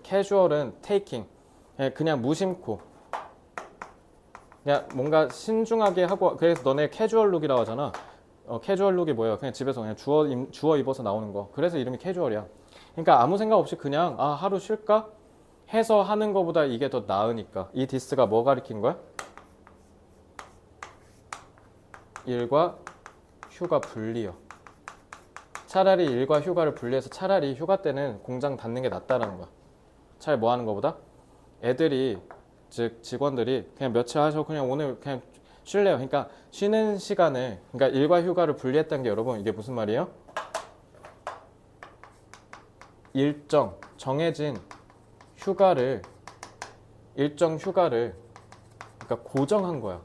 Speaker 1: casual은 taking. 그냥 무심코. 그냥 뭔가 신중하게 하고 그래서 너네 캐주얼 룩이라고 하잖아. 캐주얼 룩이 뭐예요? 그냥 집에서 그냥 주워 입어서 나오는 거. 그래서 이름이 캐주얼이야. 그러니까 아무 생각 없이 그냥 하루 쉴까? 해서 하는 거보다 이게 더 나으니까. 이 디스가 뭐 가리킨 거야? 일과 휴가 분리요. 차라리 일과 휴가를 분리해서 차라리 휴가 때는 공장 닫는 게 낫다라는 거야. 차라리 뭐 하는 거보다? 애들이 즉 직원들이 그냥 며칠 하셔 그냥 오늘 그냥 쉴래요. 그러니까 쉬는 시간을, 그러니까 일과 휴가를 분리했다는 게 여러분 이게 무슨 말이에요? 일정, 정해진 휴가를, 일정 휴가를 그러니까 고정한 거야.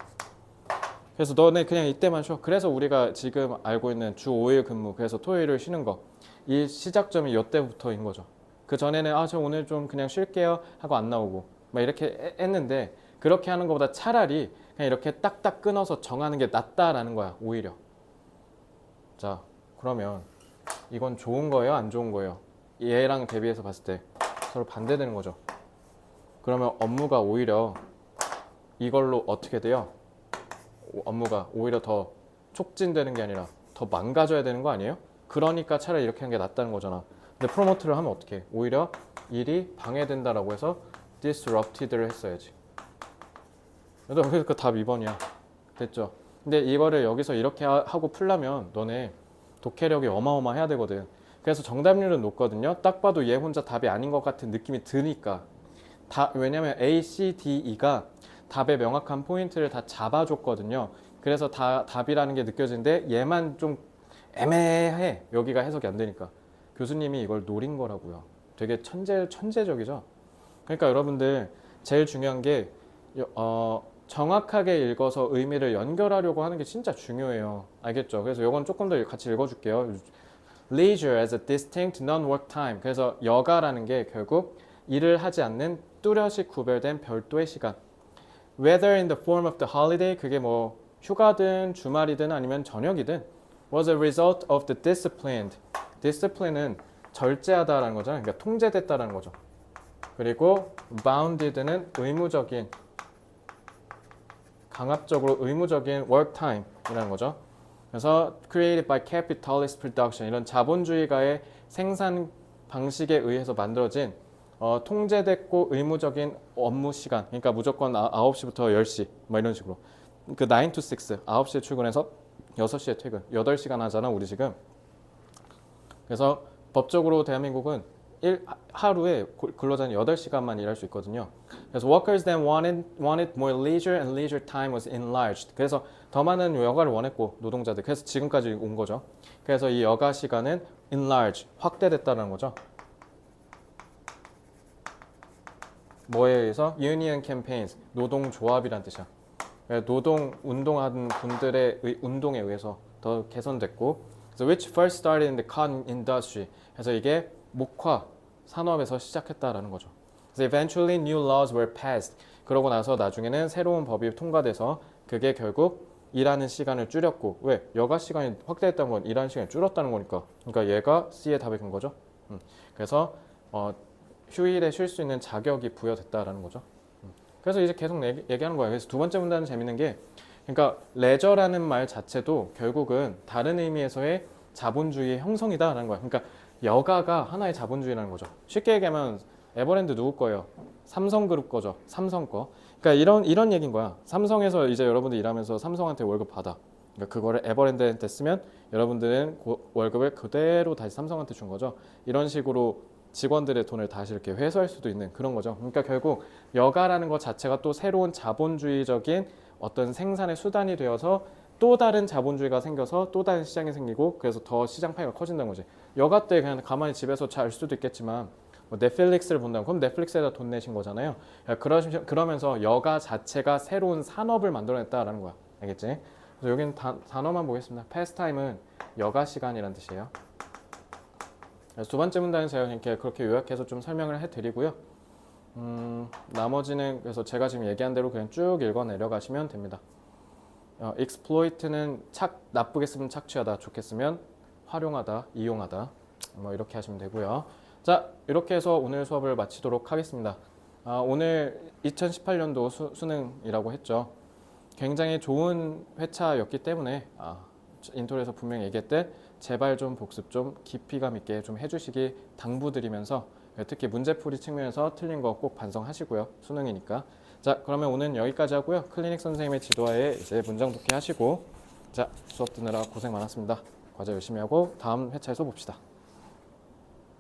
Speaker 1: 그래서 너네 그냥 이때만 쉬어. 그래서 우리가 지금 알고 있는 주 5일 근무, 그래서 토요일을 쉬는 거, 이 시작점이 이때부터인 거죠. 그 전에는 저 오늘 좀 그냥 쉴게요 하고 안 나오고 막 이렇게 했는데, 그렇게 하는 것보다 차라리 그냥 이렇게 딱딱 끊어서 정하는 게 낫다라는 거야, 오히려. 자, 그러면 이건 좋은 거예요, 안 좋은 거예요? 얘랑 대비해서 봤을 때 서로 반대되는 거죠. 그러면 업무가 오히려 이걸로 어떻게 돼요? 업무가 오히려 더 촉진되는 게 아니라 더 망가져야 되는 거 아니에요? 그러니까 차라리 이렇게 하는 게 낫다는 거잖아. 근데 프로모트를 하면 어떻게 해? 오히려 일이 방해된다라고 해서 disrupted를 했어야지. 그래서 그 답 2번이야. 됐죠? 근데 이거를 여기서 이렇게 하고 풀려면 너네 독해력이 어마어마해야 되거든. 그래서 정답률은 높거든요. 딱 봐도 얘 혼자 답이 아닌 것 같은 느낌이 드니까. 왜냐면 A, C, D, E가 답의 명확한 포인트를 다 잡아줬거든요. 그래서 다 답이라는 게 느껴지는데 얘만 좀 애매해. 여기가 해석이 안 되니까. 교수님이 이걸 노린 거라고요. 되게 천재적이죠. 그러니까 여러분들 제일 중요한 게 정확하게 읽어서 의미를 연결하려고 하는 게 진짜 중요해요. 알겠죠? 그래서 이건 조금 더 같이 읽어줄게요. Leisure as a distinct non-work time. 그래서 여가라는 게 결국 일을 하지 않는 뚜렷이 구별된 별도의 시간. Whether in the form of the holiday, 그게 뭐 휴가든 주말이든 아니면 저녁이든, was a result of the disciplined. discipline은 절제하다라는 거잖아요. 그러니까 통제됐다라는 거죠. 그리고 bounded는 의무적인, 강압적으로 의무적인 work time이라는 거죠. 그래서 created by capitalist production, 이런 자본주의가의 생산 방식에 의해서 만들어진 통제됐고 의무적인 업무 시간. 그러니까 무조건 9시부터 10시 뭐 이런 식으로. 그 9 to 6, 9시에 출근해서 6시에 퇴근. 8시간 하잖아 우리 지금. 그래서 법적으로 대한민국은 하루에 근로자는 8시간만 일할 수 있거든요. 그래서 workers then wanted more leisure and leisure time was enlarged. 그래서 더 많은 여가를 원했고 노동자들. 그래서 지금까지 온 거죠. 그래서 이 여가 시간은 enlarge, 확대됐다는 거죠. 뭐에 의해서? Union campaigns, 노동조합이란 뜻이야. 노동 운동하는 분들의 운동에 의해서 더 개선됐고, 그래서 which first started in the cotton industry. 그래서 이게 목화 산업에서 시작했다라는 거죠. 그래서 eventually new laws were passed. 그러고 나서 나중에는 새로운 법이 통과돼서 그게 결국 일하는 시간을 줄였고, 왜? 여가 시간이 확대했다는 건 일하는 시간이 줄었다는 거니까. 그러니까 얘가 C의 답이 된 거죠. 그래서 휴일에 쉴 수 있는 자격이 부여됐다라는 거죠. 그래서 이제 계속 얘기하는 거예요. 그래서 두 번째 문단은 재밌는 게, 그러니까 레저라는 말 자체도 결국은 다른 의미에서의 자본주의의 형성이다라는 거야. 그러니까 여가가 하나의 자본주의라는 거죠. 쉽게 얘기하면 에버랜드 누구 거예요? 삼성그룹 거죠. 삼성 거. 그러니까 이런 얘기인 거야. 삼성에서 이제 여러분들 일하면서 삼성한테 월급 받아. 그러니까 그거를 에버랜드한테 쓰면 여러분들은 월급을 그대로 다시 삼성한테 준 거죠. 이런 식으로 직원들의 돈을 다시 이렇게 회수할 수도 있는 그런 거죠. 그러니까 결국 여가라는 것 자체가 또 새로운 자본주의적인 어떤 생산의 수단이 되어서 또 다른 자본주의가 생겨서 또 다른 시장이 생기고, 그래서 더 시장 파이가 커진다는 거지. 여가 때 그냥 가만히 집에서 잘 수도 있겠지만 뭐 넷플릭스를 본다면 그럼 넷플릭스에다 돈 내신 거잖아요. 그러면서 여가 자체가 새로운 산업을 만들어냈다라는 거야. 알겠지? 그래서 여기는 단어만 보겠습니다. 패스타임은 여가 시간이란 뜻이에요. 그래서 두 번째 문단은 제가 이렇게 그렇게 요약해서 좀 설명을 해드리고요. 나머지는 그래서 제가 지금 얘기한 대로 그냥 쭉 읽어 내려가시면 됩니다. exploit는 나쁘게 쓰면 착취하다, 좋게 쓰면 활용하다, 이용하다, 뭐 이렇게 하시면 되고요. 자, 이렇게 해서 오늘 수업을 마치도록 하겠습니다. 오늘 2018년도 수능이라고 했죠. 굉장히 좋은 회차였기 때문에 인트로에서 분명히 얘기했듯 제발 좀 복습 좀 깊이감 있게 좀 해주시기 당부드리면서, 특히 문제풀이 측면에서 틀린 거 꼭 반성하시고요. 수능이니까. 자, 그러면 오늘 여기까지 하고요. 클리닉 선생님의 지도하에 이제 문장 독해 하시고, 자, 수업 듣느라 고생 많았습니다. 과제 열심히 하고 다음 회차에서 봅시다.